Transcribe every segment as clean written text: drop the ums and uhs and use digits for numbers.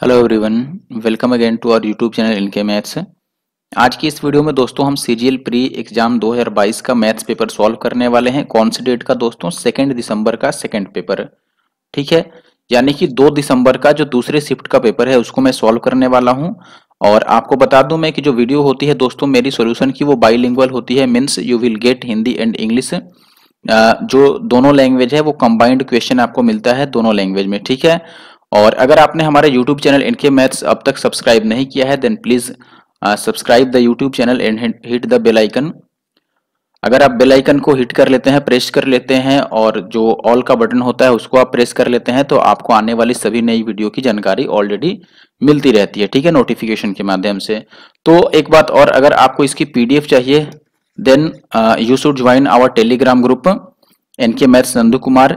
Hello everyone, welcome again to our YouTube channel NK Maths. आज की इस video में दोस्तों हम सीजीएल प्री एग्जाम 2022 का मैथ्स पेपर सॉल्व करने वाले हैं। कौन सी डेट का दोस्तों? 2 दिसंबर का सेकंड पेपर। ठीक है, यानी कि 2 दिसंबर का जो दूसरे शिफ्ट का पेपर है उसको मैं सॉल्व करने वाला हूं। और आपको बता दूं मैं कि जो वीडियो होती है दोस्तों मेरी सॉल्यूशन की वो बाइलिंगुअल होती है, means you will get Hindi and English. जो दोनों लैंग्वेज है वो कंबाइंड क्वेश्चन आपको मिलता है दोनों लैंग्वेज में। ठीक है, और अगर आपने हमारे यूट्यूब चैनल इनके मैथ्स अब तक सब्सक्राइब नहीं किया है then please subscribe the YouTube channel and hit the bell icon. अगर आप बेल आइकन को हिट कर लेते हैं, प्रेस कर लेते हैं और जो ऑल का बटन होता है उसको आप प्रेस कर लेते हैं तो आपको आने वाली सभी नई वीडियो की जानकारी ऑलरेडी मिलती रहती है। ठीक है, नोटिफिकेशन के माध्यम से। तो एक बात और, अगर आपको इसकी पीडीएफ चाहिए then you should join our Telegram group NK Maths Nandu Kumar.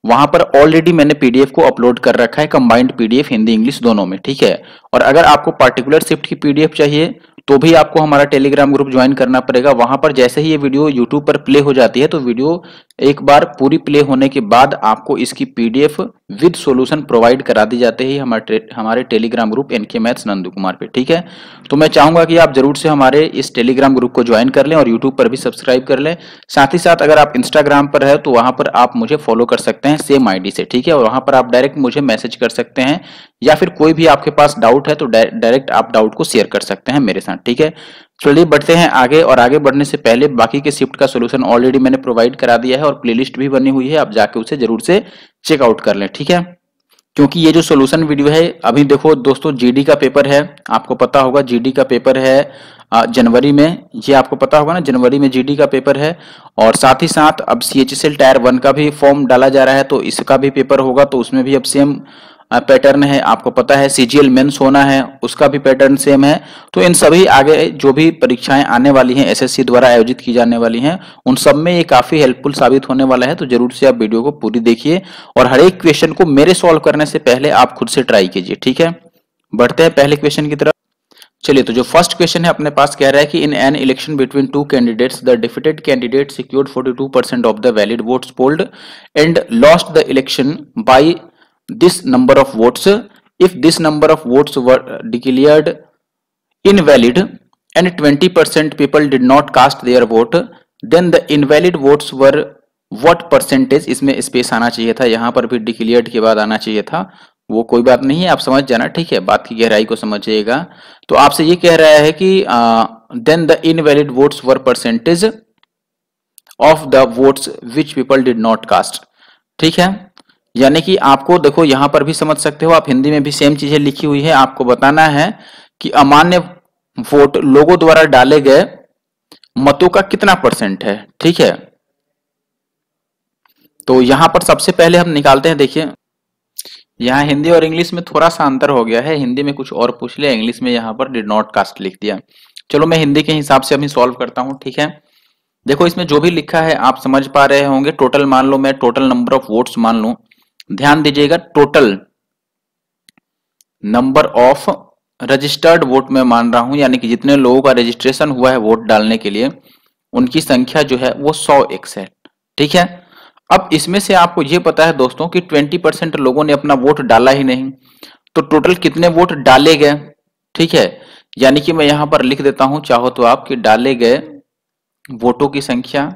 वहां पर ऑलरेडी मैंने पीडीएफ को अपलोड कर रखा है, कंबाइंड पीडीएफ हिंदी इंग्लिश दोनों में। ठीक है, और अगर आपको पार्टिकुलर शिफ्ट की पीडीएफ चाहिए तो भी आपको हमारा टेलीग्राम ग्रुप ज्वाइन करना पड़ेगा। वहां पर जैसे ही ये वीडियो यूट्यूब पर प्ले हो जाती है तो वीडियो एक बार पूरी प्ले होने के बाद आपको इसकी पीडीएफ विद सॉल्यूशन प्रोवाइड करा दी जाते ही हमारे Telegram group NK Maths Nandu Kumar पे। ठीक है, तो मैं चाहूंगा कि आप जरूर से हमारे इस टेलीग्राम ग्रुप को ज्वाइन कर लें और यूट्यूब पर भी सब्सक्राइब कर लें। साथ ही साथ अगर आप इंस्टाग्राम पर है तो वहां पर आप मुझे फॉलो कर सकते हैं सेम आईडी से। ठीक है, और वहां पर आप डायरेक्ट मुझे मैसेज कर सकते हैं या फिर कोई भी आपके पास डाउट है तो डायरेक्ट आप डाउट को शेयर कर सकते हैं मेरे साथ। ठीक है, चलिए बढ़ते हैं आगे। और आगे बढ़ने से पहले बाकी के शिफ्ट का सॉल्यूशन ऑलरेडी मैंने प्रोवाइड करा दिया है और प्लेलिस्ट भी बनी हुई है, आप जाके उसे जरूर से चेकआउट कर लें। ठीक है, क्योंकि ये जो सॉल्यूशन वीडियो है, अभी देखो दोस्तों जीडी का पेपर है, आपको पता होगा जीडी का पेपर है जनवरी में, ये आपको पता होगा ना, जनवरी में जीडी का पेपर है। और साथ ही साथ अब सीएचएसएल टायर 1 का भी फॉर्म डाला जा रहा है तो इसका भी पेपर होगा, तो उसमें भी अब सेम पैटर्न है। आपको पता है सीजीएल मेंस होना है, उसका भी पैटर्न सेम है। तो इन सभी आगे जो भी परीक्षाएं आने वाली हैं एसएससी द्वारा आयोजित की जाने वाली हैं उन सब में ये काफी हेल्पफुल साबित होने वाला है। तो जरूर से आप वीडियो को पूरी देखिए और हर एक क्वेश्चन को मेरे सॉल्व करने से पहले आप खुद से ट्राई कीजिए। ठीक है, बढ़ते हैं पहले क्वेश्चन की तरफ। चलिए, तो जो फर्स्ट क्वेश्चन है अपने पास कह रहा है कि in an election between two candidates the defeated candidate secured 42% of the valid votes polled and lost the election by this number of votes. If this number of votes were declared invalid and 20% people did not cast their vote, then the invalid votes were what percentage? इसमें space आना चाहिए था, यहां पर भी declared के बाद आना चाहिए था, वो कोई बात नहीं है, आप समझ जाना। ठीक है, बात की गहराई को समझिएगा। तो आपसे ये कह रहा है कि then the invalid votes were percentage of the votes which people did not cast। ठीक है, यानी कि आपको देखो यहां पर भी समझ सकते हो, आप हिंदी में भी सेम चीजें लिखी हुई है। आपको बताना है कि अमान्य वोट लोगों द्वारा डाले गए मतों का कितना परसेंट है। ठीक है, तो यहां पर सबसे पहले हम निकालते हैं। देखिए, यहां हिंदी और इंग्लिश में थोड़ा सा अंतर हो गया है, हिंदी में कुछ और पूछ लिया, इंग्लिश में यहां पर डिड नॉट कास्ट लिख दिया। चलो मैं हिंदी के हिसाब से अभी सॉल्व करता हूं। ठीक है, देखो इसमें जो भी लिखा है आप समझ पा रहे होंगे। टोटल मान लो, मैं टोटल नंबर ऑफ वोट्स मान लूं, ध्यान दीजिएगा, total number of registered vote में मान रहा हूं, यानी कि जितने लोगों का रजिस्ट्रेशन हुआ है वोट डालने के लिए उनकी संख्या जो है वो 100x है। ठीक है, अब इसमें से आपको ये पता है दोस्तों कि 20% लोगों ने अपना वोट डाला ही नहीं, तो टोटल कितने वोट डाले गए। ठीक है, यानी कि मैं यहां पर लिख देता हूं, चाहो तो आप, कि डाले गए वोटों की संख्या।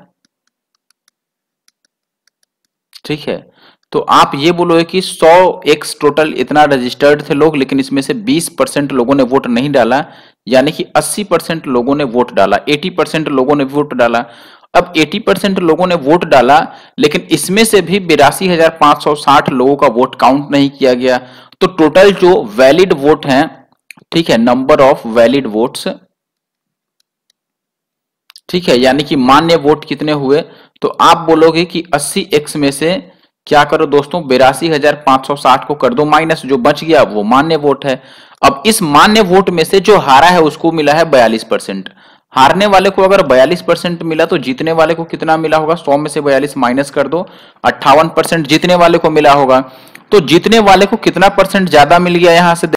ठीक है, तो आप ये बोलोगे कि 100x टोटल इतना रजिस्टर्ड थे लोग, लेकिन इसमें से 20% लोगों ने वोट नहीं डाला, यानी कि 80% लोगों ने वोट डाला, 80% लोगों ने वोट डाला। अब 80% लोगों ने वोट डाला, लेकिन इसमें से भी 82,560 लोगों का वोट काउंट नहीं किया गया। तो टोटल जो वैलिड वोट हैं, ठीक है, नंबर ऑफ वैलिड वोट्स, ठीक है, यानी कि मान्य वोट कितने हुए, तो आप बोलोगे कि 80x में से क्या करो दोस्तों, 82,560 को कर दो माइनस, जो बच गया वो मान्य वोट है। अब इस मान्य वोट में से जो हारा है उसको मिला है 42%। हारने वाले को अगर 42% मिला तो जीतने वाले को कितना मिला होगा, 100 में से 42 माइनस कर दो, 58% जीतने वाले को मिला होगा। तो जीतने वाले को कितना परसेंट ज्यादा मिल गया, यहां से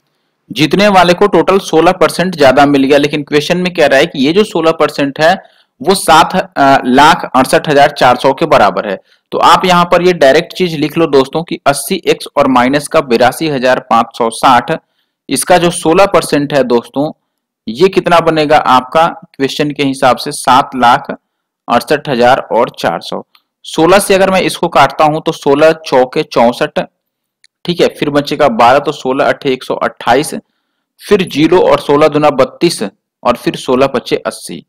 जीतने वाले को टोटल 16% ज्यादा मिल गया। लेकिन क्वेश्चन में कह रहा है कि ये जो 16% है वो 7,68,400 के बराबर है। तो आप यहां पर ये डायरेक्ट चीज लिख लो दोस्तों कि 80x और माइनस का 82,560 इसका जो 16% है दोस्तों, ये कितना बनेगा आपका क्वेश्चन के हिसाब से 7,68,400। 16 से अगर मैं इसको काटता हूं तो 16 चौके 64, ठीक है, फिर बचेगा 12, तो 16 अट्ठे 128, फिर 0 और 16 दूना 32, और फिर 16 पच्चे 80,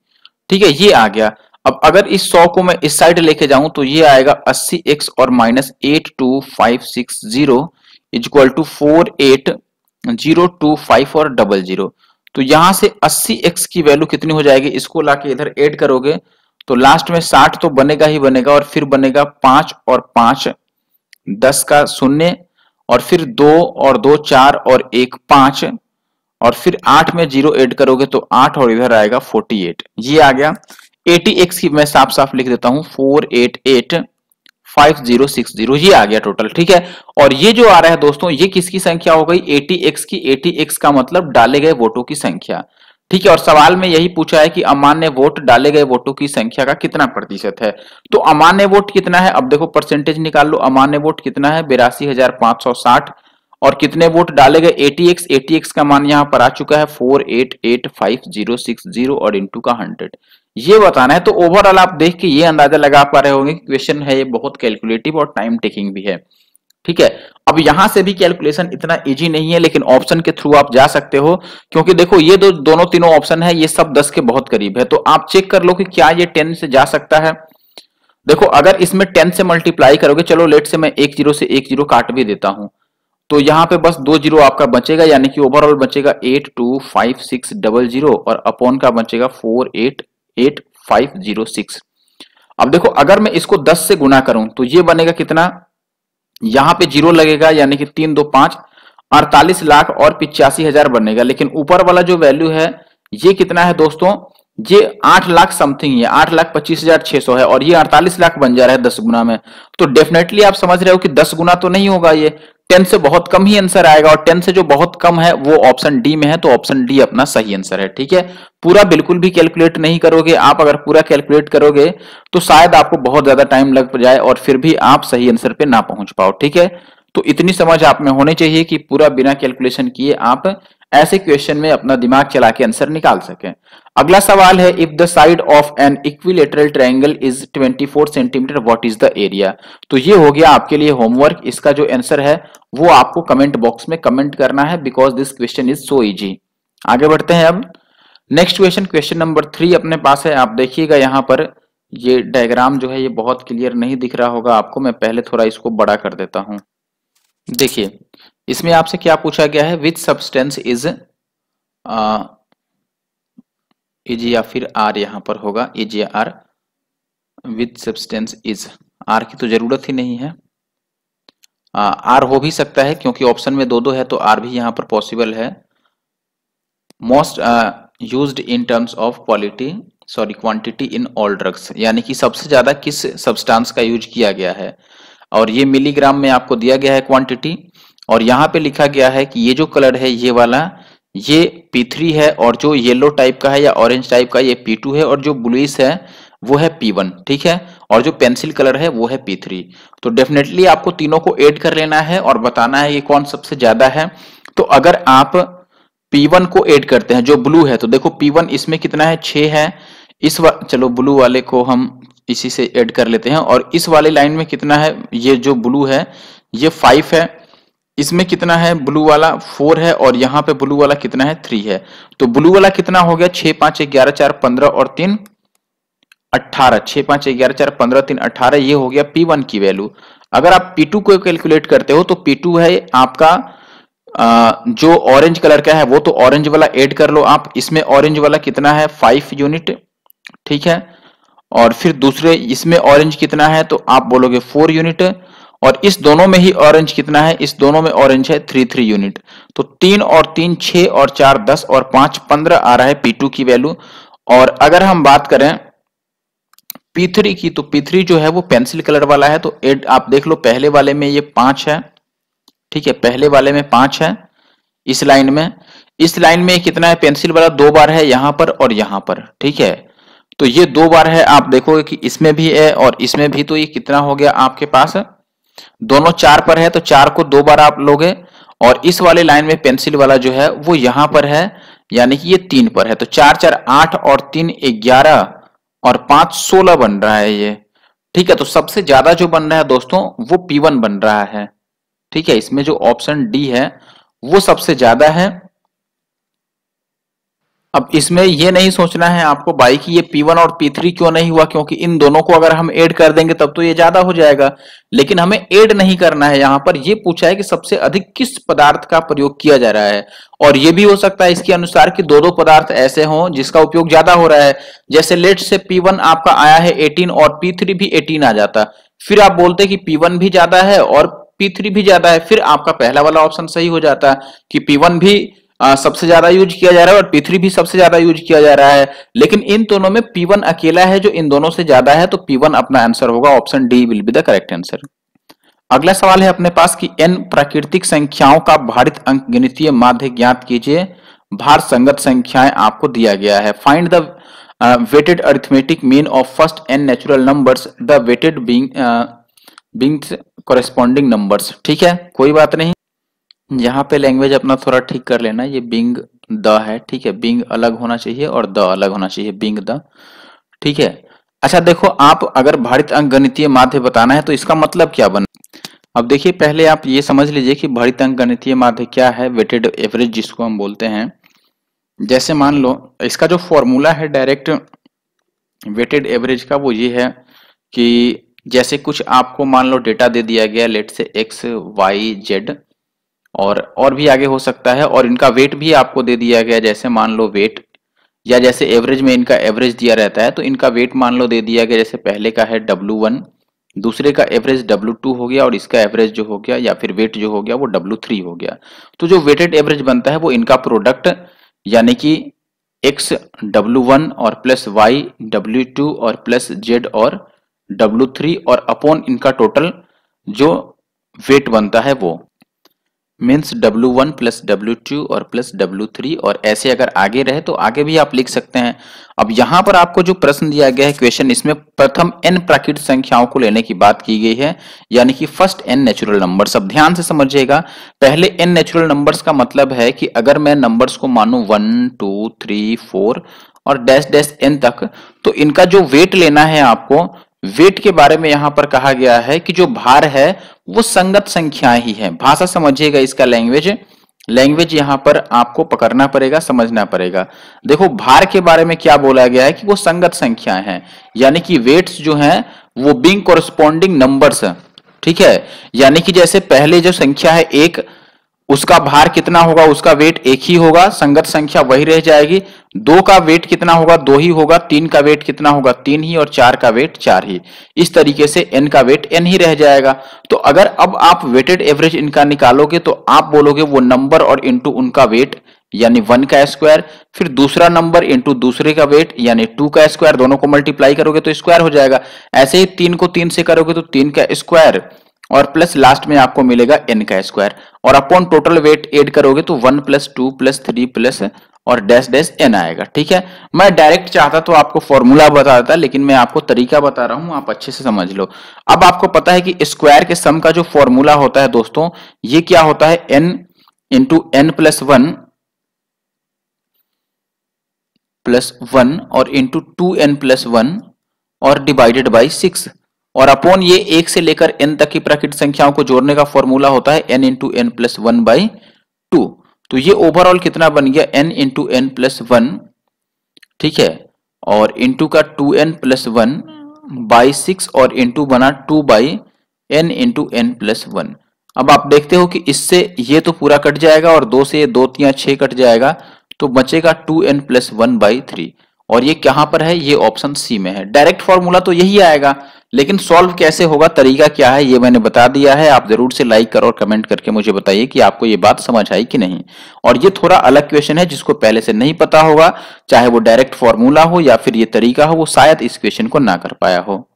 ठीक है, ये आ गया। अब अगर इस 100 को मैं इस साइड लेके जाऊं तो ये आएगा 80x और माइनस 82560 इक्वल टू 480254 और 00। तो यहां से 80x की वैल्यू कितनी हो जाएगी, इसको लाके इधर ऐड करोगे तो लास्ट में 60 तो बनेगा ही बनेगा, और फिर बनेगा 5 और 5 10 का 0, और फिर 2 और 2 4 और 1 5, और फिर 8 में 0 ऐड करोगे तो 8, और इधर आएगा 48। ये आ गया 80x की, मैं साफ साफ लिख देता हूं 4885060, ये आ गया टोटल, ठीक है। और ये जो आ रहा है दोस्तों, ये किसकी संख्या हो गई, 80x की। 80x का मतलब डाले गए वोटों की संख्या, ठीक है। और सवाल में यही पूछा है कि अमान्य वोट डाले गए वोटों की संख्या का कितना प्रतिशत है। तो अमान्य वोट कितना है, अब देखो परसेंटेज निकाल लो। अमान्य वोट कितना है, 82,560, और कितने वोट डाले गए 80x। 80x का मान यहां पर आ चुका है 488560 और इंटू का 100, ये बताना है। तो ओवरऑल आप देख के ये अंदाजा लगा पा रहे होंगे कि क्वेश्चन है ये बहुत कैलकुलेटिव और टाइम टेकिंग भी है, ठीक है। अब यहां से भी कैलकुलेशन इतना इजी नहीं है, लेकिन ऑप्शन के थ्रू आप जा सकते हो, क्योंकि देखो ये दोनों तीनों ऑप्शन है, ये सब 10 के बहुत करीब है। तो आप चेक कर लो कि क्या ये 10 से जा सकता है। देखो अगर इसमें 10 से मल्टीप्लाई करोगे, चलो लेट से मैं 1 0 से 1 0 काट भी देता हूं, तो यहां पे बस 2 0 आपका बचेगा, यानी कि ओवरऑल बचेगा 825600, और अपॉन का बचेगा 488506। अब देखो अगर मैं इसको 10 से गुना करूं तो ये बनेगा कितना, यहां पे 0 लगेगा, यानी कि 3 2 5, 48 लाख और 85,000 बनेगा। लेकिन ऊपर वाला जो वैल्यू है ये कितना है दोस्तों, ये 8 लाख समथिंग है, 8,25,600 है, और ये 48 लाख बन जा रहा है 10 गुना में। तो डेफिनेटली आप समझ रहे हो कि 10 गुना तो नहीं होगा, ये 10 से बहुत कम ही आंसर आएगा, और 10 से जो बहुत कम है वो ऑप्शन डी में है। तो ऑप्शन डी अपना सही आंसर है, ठीक है। पूरा बिल्कुल भी कैलकुलेट नहीं करोगे आप, अगर पूरा कैलकुलेट करोगे तो शायद आपको बहुत ज्यादा टाइम लग जाए और फिर भी आप सही आंसर पे ना पहुंच पाओ, ठीक है। तो इतनी समझ आप में होनी चाहिए कि पूरा बिना कैलकुलेशन किए आप ऐसे क्वेश्चन में अपना दिमाग चला के आंसर निकाल सकें। अगला सवाल है, if the side of an equilateral triangle is 24 centimetre, what is the area. तो ये हो गया आपके लिए होमवर्क। इसका जो आंसर है वो आपको कमेंट बॉक्स में कमेंट करना है, because this question is so easy. आगे बढ़ते हैं अब नेक्स्ट क्वेश्चन, क्वेश्चन नंबर 3 अपने पास है। आप देखिएगा यहाँ पर ये डायग्राम जो है ये बहुत क्लियर नहीं दिख रहा होगा आपको, मैं पहले थोड़ा इसको बड़ा कर देता हूं। देखिए इसमें आपसे क्या पूछा गया है, विच सब्सटेंस इज या फिर आर यहां पर होगा, इज या are, which substance is, are की तो जरूरत ही नहीं है, आर हो भी सकता है क्योंकि ऑप्शन में दो है, तो आर भी यहां पर पॉसिबल है। Most used in terms of quantity in all drugs, यानी कि सबसे ज्यादा किस सब्सटेंस का यूज किया गया है, और ये मिलीग्राम में आपको दिया गया है क्वांटिटी। और यहाँ पे लिखा गया है कि ये जो कलर है ये वाला, ये P3 है, और जो येलो टाइप का है या ऑरेंज टाइप का ये P2 है, और जो ब्लूइश है वो है P1, ठीक है, और जो पेंसिल कलर है वो है P3। तो डेफिनेटली आपको तीनों को ऐड कर लेना है और बताना है ये कौन सबसे ज्यादा है। तो अगर आप P1 को ऐड करते हैं जो ब्लू है, तो देखो P1 इसमें कितना है, 6 है। चलो ब्लू वाले को हम इसी से ऐड कर लेते हैं, और इस वाले लाइन में कितना है, ये जो ब्लू है ये 5 है, इसमें कितना है ब्लू वाला 4 है, और यहाँ पे ब्लू वाला कितना है 3 है। तो ब्लू वाला कितना हो गया, 6 5 11 4 15 और 3 18, 6 5 11 4 15 3 18, ये हो गया P1 की वैल्यू। अगर आप P2 को कैलकुलेट करते हो तो P2 है आपका जो ऑरेंज कलर का है वो, तो ऑरेंज वाला ऐड कर लो आप, इसमें ऑरेंज वाला कितना है 5 यूनिट, ठीक है। और फिर दूसरे इसमें ऑरेंज कितना है, तो आप बोलोगे 4 यूनिट, और इस दोनों में ही ऑरेंज कितना है, इस दोनों में ऑरेंज है 3 यूनिट। तो 3 और 3 6 और 4 10 और 5 15 आ रहा है P2 की वैल्यू। और अगर हम बात करें P3 की, तो P3 जो है वो पेंसिल कलर वाला है, तो एड आप देख लो, पहले वाले में ये 5 है, ठीक है, पहले वाले में 5 है, इस लाइन में कितना है, पेंसिल वाला 2 बार है यहां पर और यहां पर, ठीक है। तो ये 2 बार है, आप देखोगे कि इसमें भी है और इसमें भी, तो ये कितना हो गया आपके पास, दोनों 4 पर है, तो 4 को 2 बार आप लोगे, और इस वाले लाइन में पेंसिल वाला जो है वो यहां पर है, यानी कि ये 3 पर है। तो 4 4 8 और 3 11 और 5 16 बन रहा है ये। ठीक है, तो सबसे ज्यादा जो बन रहा है दोस्तों वो P1 बन रहा है। ठीक है, इसमें जो ऑप्शन डी है वो सबसे ज्यादा है। अब इसमें ये नहीं सोचना है आपको भाई कि ये P1 और P3 क्यों नहीं हुआ, क्योंकि इन दोनों को अगर हम ऐड कर देंगे तब तो ये ज्यादा हो जाएगा, लेकिन हमें ऐड नहीं करना है। यहां पर ये पूछा है कि सबसे अधिक किस पदार्थ का प्रयोग किया जा रहा है, और ये भी हो सकता है इसके अनुसार कि दो दो पदार्थ ऐसे हों जिसका उपयोग ज्यादा हो रहा है। जैसे लेट से P1 आपका आया है 18 और P3 भी 18 आ जाता, फिर आप बोलते कि P1 भी ज्यादा है और P3 भी ज्यादा है, फिर आपका पहला वाला ऑप्शन सही हो जाता कि P1 भी सबसे ज्यादा यूज किया जा रहा है और P3 भी सबसे ज्यादा यूज किया जा रहा है। लेकिन इन दोनों में P1 अकेला है जो इन दोनों से ज्यादा है, तो P1 अपना आंसर होगा। Option D will be the correct answer. अगला सवाल है अपने पास कि n प्राकृतिक संख्याओं का भारित अंकगणितीय माध्य ज्ञात कीजिए। भार संगत संख्याएं आपको दिया गया है। Find the weighted arithmetic mean of first n natural numbers, the weighted being corresponding numbers. ठीक है, कोई बात नहीं, यहाँ पे लैंग्वेज अपना थोड़ा ठीक कर लेना। ये बिंग द है, ठीक है, बिंग अलग होना चाहिए और द अलग होना चाहिए, बिंग द। ठीक है, अच्छा देखो, आप अगर भारित अंकगणितीय माध्य बताना है तो इसका मतलब क्या बना। अब देखिए, पहले आप ये समझ लीजिए कि भारित अंकगणितीय माध्य क्या है, वेटेड एवरेज जिसको हम बोलते हैं। जैसे मान लो इसका जो फॉर्मूला है डायरेक्ट वेटेड एवरेज का, वो ये है कि जैसे कुछ आपको मान लो डेटा दे दिया गया, लेट से एक्स वाई जेड, और भी आगे हो सकता है, और इनका वेट भी आपको दे दिया गया, जैसे मान लो वेट, या जैसे एवरेज में इनका एवरेज दिया रहता है तो इनका वेट मान लो दे दिया गया, जैसे पहले का है W1, दूसरे का एवरेज W2 हो गया, और इसका एवरेज जो हो गया या फिर वेट जो हो गया वो W3 हो गया। तो जो वेटेड एवरेज बनता है वो इनका प्रोडक्ट, यानी कि x W1 और प्लस y W2 और प्लस z और W3 और अपॉन इनका टोटल जो वेट बनता है वो मीन्स W1 प्लस W2 और प्लस W3, और ऐसे अगर आगे रहे तो आगे भी आप लिख सकते हैं। अब यहां पर आपको जो प्रश्न दिया गया है क्वेश्चन, इसमें प्रथम n प्राकृतिक संख्याओं को लेने की बात की गई है, यानी कि फर्स्ट n नेचुरल नंबर्स। अब ध्यान से समझिएगा, पहले n नेचुरल नंबर्स का मतलब है कि अगर मैं नंबर्स को मानूं 1 2 3 4 और डैश डैश n तक, तो इनका जो वेट लेना है आपको, वेट के बारे में यहां पर कहा गया है कि जो भार है वो संगत संख्याएं ही है। भाषा समझिएगा, इसका लैंग्वेज यहां पर आपको पकड़ना पड़ेगा, समझना पड़ेगा। देखो, भार के बारे में क्या बोला गया है कि वो संगत संख्याएं हैं, यानी कि वेट्स जो हैं वो बीइंग कॉरेस्पॉन्डिंग नंबर्स। ठीक है, यानी कि जैसे पहले जो संख्या है 1, उसका भार कितना होगा, उसका वेट 1 ही होगा, संगत संख्या वही रह जाएगी। 2 का वेट कितना होगा, 2 ही होगा। 3 का वेट कितना होगा, 3 ही, और 4 का वेट 4 ही। इस तरीके से n का वेट n ही रह जाएगा। तो अगर अब आप वेटेड एवरेज इनका निकालोगे तो आप बोलोगे वो नंबर और इंटू उनका वेट, यानी 1 का स्क्वायर, फिर दूसरा नंबर इंटू दूसरे का वेट यानी 2 का स्क्वायर, दोनों को मल्टीप्लाई करोगे तो स्क्वायर हो जाएगा। ऐसे ही 3 को 3 से करोगे तो 3 का स्क्वायर, और प्लस लास्ट में आपको मिलेगा n का स्क्वायर, और अपॉन टोटल वेट ऐड करोगे तो 1 प्लस 2 प्लस 3 प्लस और डैश डैश n आएगा। ठीक है, मैं डायरेक्ट चाहता तो आपको फॉर्मूला बता देता, लेकिन मैं आपको तरीका बता रहा हूं, आप अच्छे से समझ लो। अब आपको पता है कि स्क्वायर के सम का जो फॉर्मूला होता है दोस्तों, ये क्या होता है, n इंटू n प्लस 1 और इंटू 2n प्लस 1 और डिवाइडेड बाई 6, और अपॉन ये 1 से लेकर n तक की प्राकृतिक संख्याओं को जोड़ने का फॉर्मूला होता है n into n plus 1 by 2। तो ये ओवरऑल कितना बन गया, n इंटू एन प्लस 1, ठीक है, और इंटू का 2n प्लस 1 बाई 6, और इंटू बना 2 by n into n plus 1। अब आप देखते हो कि इससे ये तो पूरा कट जाएगा, और 2 से 2 3 6 कट जाएगा, तो बचेगा 2n प्लस 1 बाई 3, और ये कहां पर है, ये ऑप्शन सी में है। डायरेक्ट फॉर्मूला तो यही आएगा, लेकिन सॉल्व कैसे होगा, तरीका क्या है, ये मैंने बता दिया है। आप जरूर से लाइक करो और कमेंट करके मुझे बताइए कि आपको ये बात समझ आई कि नहीं। और ये थोड़ा अलग क्वेश्चन है, जिसको पहले से नहीं पता होगा, चाहे वो डायरेक्ट फॉर्मूला हो या फिर ये तरीका हो, वो शायद इस क्वेश्चन को ना कर पाया हो।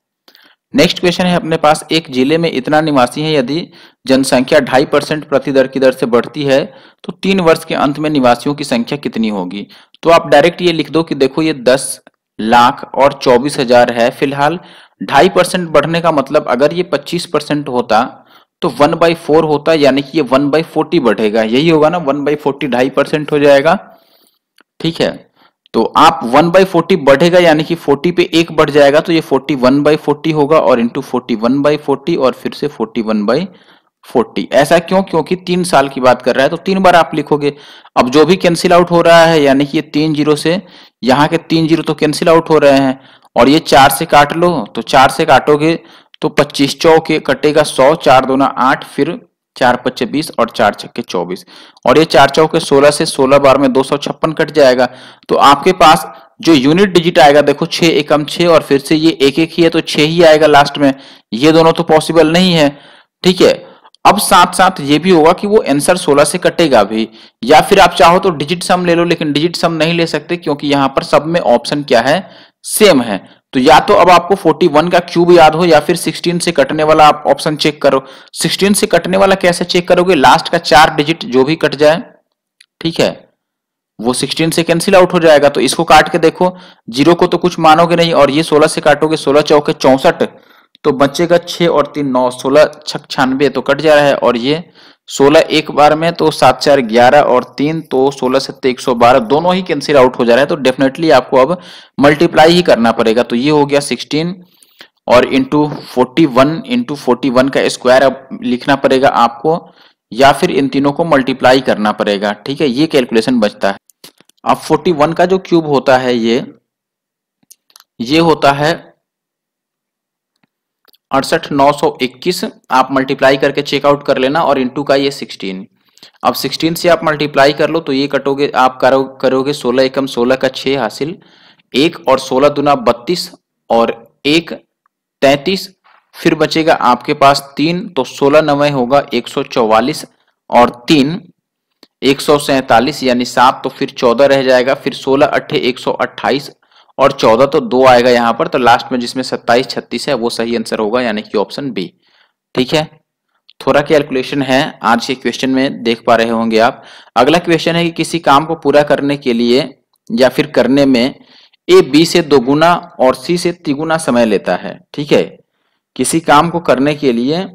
नेक्स्ट क्वेश्चन है अपने पास, एक जिले में इतना निवासी है, यदि जनसंख्या 2.5% प्रति दर की दर से बढ़ती है तो 3 वर्ष के अंत में निवासियों की संख्या कितनी होगी। तो आप डायरेक्ट ये लिख दो कि देखो, ये 10 लाख और 24,000 है फिलहाल। 2.5% बढ़ने का मतलब, अगर ये 25% होता तो 1/4 होता है, यानी कि ये 1/40 बढ़ेगा, यही होगा ना, 1/40 2.5% हो जाएगा। ठीक है, तो आप 1/40 बढ़ेगा यानी कि 40 पे एक बढ़ जाएगा, तो ये 41/40 होगा, और इंटू 41/40 और फिर से 41/40। ऐसा क्यों? क्योंकि 3 साल की बात कर रहा है, तो 3 बार आप लिखोगे। अब जो भी कैंसिल आउट हो रहा है, यानी कि ये 3 जीरो से यहाँ के 3 जीरो तो कैंसिल आउट हो रहे हैं, और ये 4 से काट लो, तो 4 से काटोगे तो 25 चौके कटेगा 100, 4 दूना 8, फिर 4 पच्चे 20 और 4 छक्के 24, और ये 4 चौके 16 से 16 बार में 256 कट जाएगा। तो आपके पास जो यूनिट डिजिट आएगा, देखो 6 एकम 6, और फिर से ये एक एक ही है तो 6 ही आएगा लास्ट में, ये दोनों तो पॉसिबल नहीं है। ठीक है, अब साथ साथ ये भी होगा कि वो आंसर 16 से कटेगा भी, या फिर आप चाहो तो डिजिट सम ले लो, लेकिन डिजिट सम नहीं ले सकते क्योंकि यहां पर सब में ऑप्शन क्या है, सेम है। तो या तो अब आपको 41 का क्यूब याद हो, या फिर 16 से कटने वाला आप ऑप्शन चेक करो। 16 से कटने वाला कैसे चेक करोगे? लास्ट का 4 डिजिट जो भी कट जाए, ठीक है, वो 16 से कैंसिल आउट हो जाएगा। तो इसको काट के देखो, जीरो को तो कुछ मानोगे नहीं, और ये 16 से काटोगे, 16 चौके 64, तो बचेगा 6 और 3 9, 16 छक 96 तो कट जा रहा है, और ये 16 एक बार में तो 7 4 11 और 3 तो 16 7 112, दोनों ही कैंसिल आउट हो जा रहा है। तो डेफिनेटली आपको अब मल्टीप्लाई ही करना पड़ेगा। तो ये हो गया 16 और इंटू 41 का स्क्वायर अब लिखना पड़ेगा आपको, या फिर इन तीनों को मल्टीप्लाई करना पड़ेगा। ठीक है, ये कैलकुलेशन बचता है। अब 41 का जो क्यूब होता है ये होता है 68,921, आप मल्टीप्लाई करके चेकआउट कर लेना, और इंटू का ये 16। अब 16 से आप मल्टीप्लाई कर लो, तो ये कटोगे, आप करोगे 16 एकम 16 का 6 हासिल, 1 और 16 दूना 32 और 1 33, फिर बचेगा आपके पास 3, तो 16 9 होगा 144, और 3 147 यानी 7, तो फिर 14 रह जाएगा, फिर 16 अट्ठे 128 और 14 तो 2 आएगा यहाँ पर, तो लास्ट में जिसमें 27 36 है वो सही आंसर होगा, यानी कि ऑप्शन बी। ठीक है, थोड़ा कैलकुलेशन है आज के क्वेश्चन में, देख पा रहे होंगे आप। अगला क्वेश्चन है कि किसी काम को पूरा करने के लिए या फिर करने में ए बी से 2 गुना और सी से 3 गुना समय लेता है। ठीक है, किसी काम को करने के लिए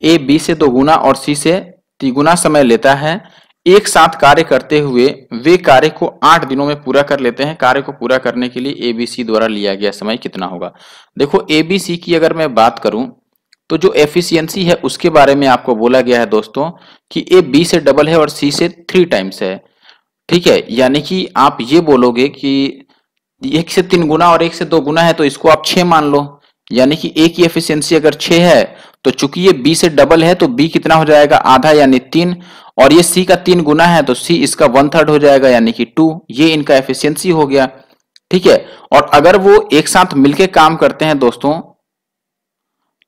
ए बी से 2 गुना और सी से 3 गुना समय लेता है, एक साथ कार्य करते हुए वे कार्य को 8 दिनों में पूरा कर लेते हैं। कार्य को पूरा करने के लिए एबीसी द्वारा लिया गया समय कितना होगा? देखो, एबीसी की अगर मैं बात करूं तो जो एफिशिएंसी है उसके बारे में आपको बोला गया है दोस्तों कि ए बी से डबल है और सी से 3 टाइम्स है। ठीक है, यानी कि आप ये बोलोगे कि 1 से 3 गुना और 1 से 2 गुना है, तो इसको आप 6 मान लो, यानी कि ए की एफिशिएंसी अगर 6 है तो चूंकि ये बी से डबल है तो बी कितना हो जाएगा? आधा, यानी 3, और ये सी का 3 गुना है तो सी इसका 1/3 हो जाएगा, यानी कि 2। ये इनका एफिशिएंसी हो गया। ठीक है, और अगर वो एक साथ मिलके काम करते हैं दोस्तों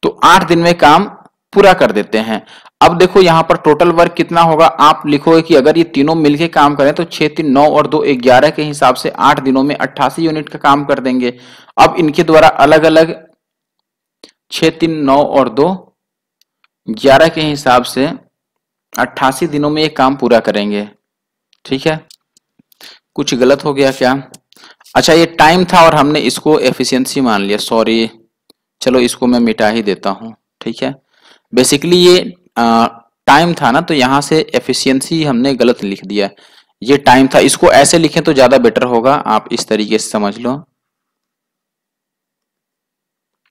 तो 8 दिन में काम पूरा कर देते हैं। अब देखो यहां पर टोटल वर्क कितना होगा, आप लिखोगे कि अगर ये तीनों मिलके काम करें तो 6 3 9 और 2 11 के हिसाब से 8 दिनों में 88 यूनिट का काम कर देंगे। अब इनके द्वारा अलग अलग 6 3 9 और 2 11 के हिसाब से 88 दिनों में ये काम पूरा करेंगे। ठीक है, कुछ गलत हो गया क्या? अच्छा, ये टाइम था और हमने इसको एफिशिएंसी मान लिया, सॉरी, चलो इसको मैं मिटा ही देता हूं। ठीक है, बेसिकली ये टाइम था ना, तो यहां से एफिशिएंसी हमने गलत लिख दिया, ये टाइम था। इसको ऐसे लिखें तो ज्यादा बेटर होगा, आप इस तरीके से समझ लो।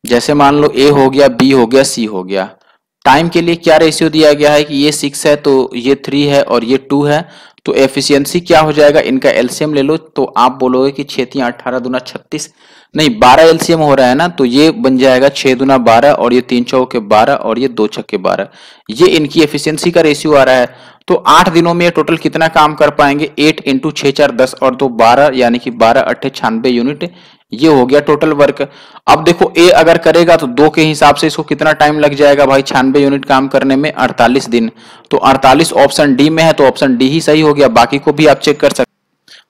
जैसे मान लो ए हो गया, बी हो गया, सी हो गया। टाइम के लिए क्या रेशियो दिया गया है कि ये 6 है तो ये 3 है और ये 2 है, तो एफिशिएंसी क्या हो जाएगा? इनका एलसीएम ले लो, तो आप बोलोगे कि 6 3 18 दूना 36, नहीं 12 एलसीएम हो रहा है ना, तो ये बन जाएगा 6 दूना 12 और ये 3 चौके 12 और ये 2 छक्के 12। ये इनकी एफिशिएंसी का रेशियो आ रहा है। तो 8 दिनों में ये टोटल कितना काम कर पाएंगे? 8 इंटू 6 4 10 और 2 12, यानी कि 12 अट्ठे 96 यूनिट, ये हो गया टोटल वर्क। अब देखो ए अगर करेगा तो 2 के हिसाब से इसको कितना टाइम लग जाएगा भाई? 96 यूनिट काम करने में 48 दिन। तो 48 ऑप्शन डी में है, तो ऑप्शन डी ही सही हो गया, बाकी को भी आप चेक कर सकते।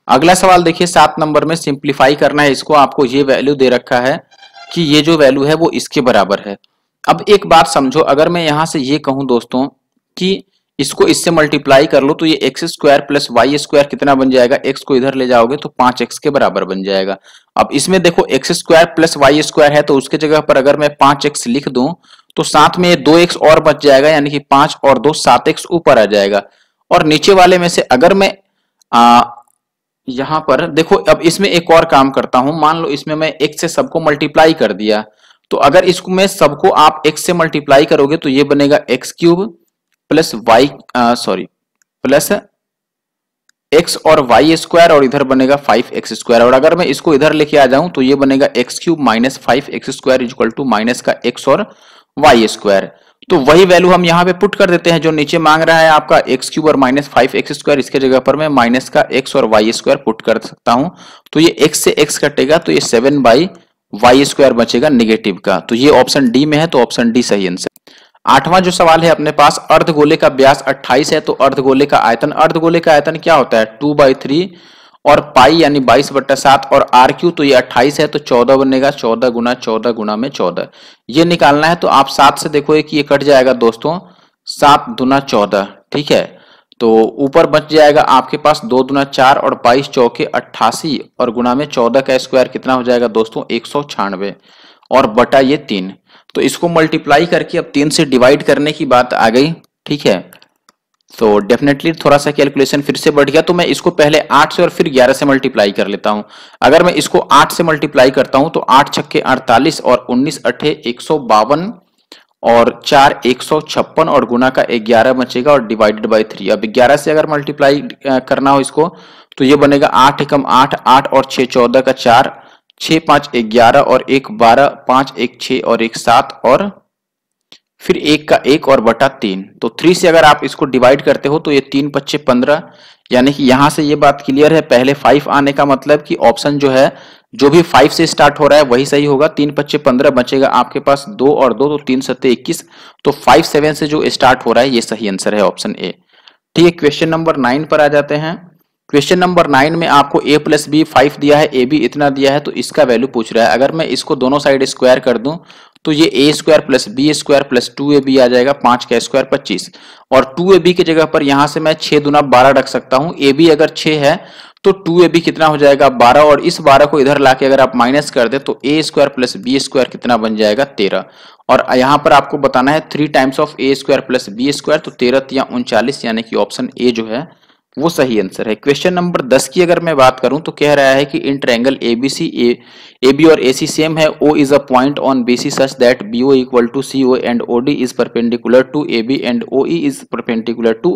अगला सवाल देखिए 7 नंबर में, सिंप्लीफाई करना है इसको। आपको ये वैल्यू दे रखा है कि ये जो वैल्यू है वो इसके बराबर है। अब एक बात समझो, अगर मैं यहां से ये कहूं दोस्तों कि इसको इससे मल्टीप्लाई कर लो, तो ये x square plus y square कितना बन जाएगा? एक्स को इधर ले जाओगे तो 5x के बराबर बन जाएगा। अब इसमें देखो x square plus y square है, तो उसके जगह पर अगर मैं 5x लिख दूं तो साथ में 2x और बच जाएगा, यानी कि 5 और 2 7x ऊपर आ जाएगा। और नीचे वाले में से अगर मैं यहां पर देखो, अब इसमें एक और काम करता हूं। मान लो इसमें मैं x से सबको मल्टीप्लाई कर दिया, तो अगर इसको मैं सबको आप x से मल्टीप्लाई करोगे तो ये बनेगा x cube plus y plus x और वाई स्क्वायर, और इधर बनेगा 5x स्क्वायर। और अगर मैं इसको इधर लेके आ जाऊं तो ये बनेगा x cube minus 5x square equal to minus का x और वाई स्क्वायर। तो वही वैल्यू हम यहाँ पे पुट कर देते हैं जो नीचे मांग रहा है आपका x क्यूब और माइनस 5x स्क्वायर, इसके जगह पर मैं माइनस का x और वाई स्क्वायर पुट कर सकता हूं। तो ये x से x कटेगा तो ये 7 बाई वाई स्क्वायर बचेगा नेगेटिव का। तो ये ऑप्शन डी में है, तो ऑप्शन डी सही आंसर। आठवां जो सवाल है अपने पास, अर्धगोले का व्यास 28 है तो अर्धगोले का आयतन, अर्धगोले का आयतन क्या होता है 2/3 और पाई यानी 22/7 और आर क्यू, तो ये 28 है तो 14 बनेगा, 14 गुना 14 गुना में 14 ये निकालना है। तो आप 7 से देखो कि ये कट जाएगा दोस्तों, 7 दूना 14, ठीक है। तो ऊपर बच जाएगा आपके पास 2 दूना 4 और 22 चौके 88 और गुना में 14 का स्क्वायर कितना हो जाएगा दोस्तों 196 और बटा ये 3। तो इसको मल्टीप्लाई करके अब 3 से डिवाइड करने की बात आ गई, ठीक है। तो डेफिनेटली थोड़ा सा कैलकुलेशन फिर से बढ़ गया, तो मैं इसको पहले 8 से और फिर 11 से मल्टीप्लाई कर लेता हूं। अगर मैं इसको 8 से मल्टीप्लाई करता हूं तो 8 छक्के 48 और 19 अठे 152 और 4 156 और गुना का 11 बचेगा और डिवाइडेड बाई 3। अब 11 से अगर मल्टीप्लाई करना हो इसको तो ये बनेगा 8 एकम 8, 8 और 6 14 का 4, 6 5 11 और 1 12, 5 1 6 और 1 7 और फिर 1 का 1 और बटा 3। तो 3 से अगर आप इसको डिवाइड करते हो तो ये 3 5 15, यानी कि यहां से ये बात क्लियर है। पहले 5 आने का मतलब कि ऑप्शन जो है जो भी 5 से स्टार्ट हो रहा है वही सही होगा। 3 5 15 बचेगा आपके पास 2 और 2 तो 3 7 21, तो 5 7 से जो स्टार्ट हो रहा है ये सही आंसर है ऑप्शन ए, ठीक है। क्वेश्चन नंबर 9 पर आ जाते हैं। क्वेश्चन नंबर 9 में आपको a प्लस बी 5 दिया है, ए बी इतना दिया है, तो इसका वैल्यू पूछ रहा है। अगर मैं इसको दोनों साइड स्क्वायर कर दूं तो ये A square plus B square plus 2ab आ जाएगा, 5 का स्क्वायर 25 और 2ab की जगह पर यहां से मैं 6 दूना 12 रख सकता हूं। ab अगर 6 है तो 2ab कितना हो जाएगा 12, और इस 12 को इधर लाके अगर आप माइनस कर दे तो a square plus B square कितना बन जाएगा 13। और यहां पर आपको बताना है 3 times of a square plus B square, तो 13 या 39, यानी कि ऑप्शन ए जो है वो सही आंसर है। क्वेश्चन नंबर 10 की अगर मैं बात करूं तो कह रहा है कि इन ट्रायंगल एबीसी AB और AC सेम है, O is a point on BC such that BO equal to CO and OD is perpendicular to AB and OE is perpendicular to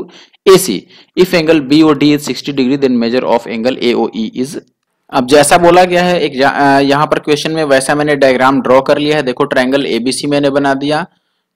AC। If angle BOD is 60 degree then measure of angle AOE is. अब जैसा बोला गया है एक यहाँ पर question में वैसा मैंने डायग्राम ड्रॉ कर लिया है। देखो ट्रायंगल ABC मैंने बना दिया,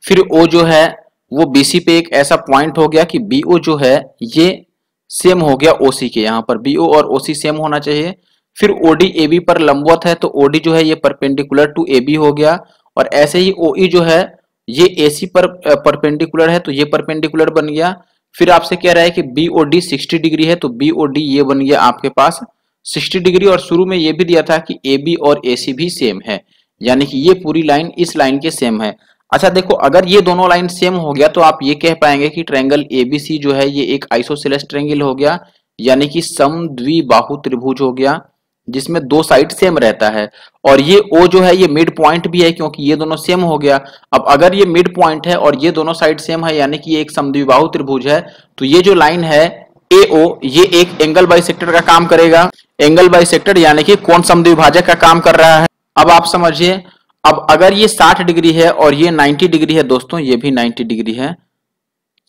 फिर O जो है वो BC पे एक ऐसा पॉइंट हो गया कि BO जो है ये सेम हो गया OC के, यहाँ पर BO और OC सेम होना चाहिए। फिर OD AB पर लंबवत है तो OD जो है ये परपेंडिकुलर टू AB हो गया, और ऐसे ही OE जो है ये AC पर परपेंडिकुलर है तो ये परपेंडिकुलर बन गया। फिर आपसे कह रहा है कि BOD 60 डिग्री है तो BOD ये बन गया आपके पास 60 डिग्री, और शुरू में ये भी दिया था कि AB और AC भी सेम है, यानी कि ये पूरी लाइन इस लाइन के सेम है। अच्छा देखो, अगर ये दोनों लाइन सेम हो गया तो आप ये कह पाएंगे कि ट्रायंगल एबीसी जो है ये एक आइसोसेलेस ट्रायंगल हो गया, यानी कि समद्विबाहु त्रिभुज हो गया जिसमें दो साइड सेम रहता है। और ये O जो है ये मिड पॉइंट भी है क्योंकि ये दोनों सेम हो गया। अब अगर ये मिड पॉइंट है और ये दोनों साइड सेम है, यानी कि ये एक समद्विबाहु त्रिभुज है, तो ये जो लाइन है AO ये एक एंगल बाइसेक्टर का काम करेगा। एंगल बाइसेक्टर यानी कि कोण समद्विभाजक का काम कर रहा है। अब आप समझिए, अब अगर ये 60 डिग्री है और ये 90 डिग्री है दोस्तों, ये भी 90 डिग्री है,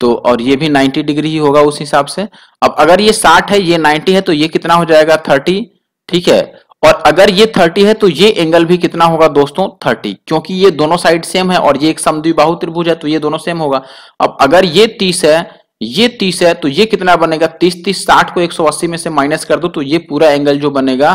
तो और ये भी 90 डिग्री ही होगा उस हिसाब से। अब अगर ये 60 है ये 90 है तो ये कितना हो जाएगा 30, ठीक है। और अगर ये 30 है तो ये एंगल भी कितना होगा दोस्तों 30, क्योंकि ये दोनों साइड सेम है और ये एक समद्विबाहु त्रिभुज है तो ये दोनों सेम होगा। अब अगर ये 30 है ये 30 है तो ये कितना बनेगा 30 30, 60 को 180 में से माइनस कर दो तो ये पूरा एंगल जो बनेगा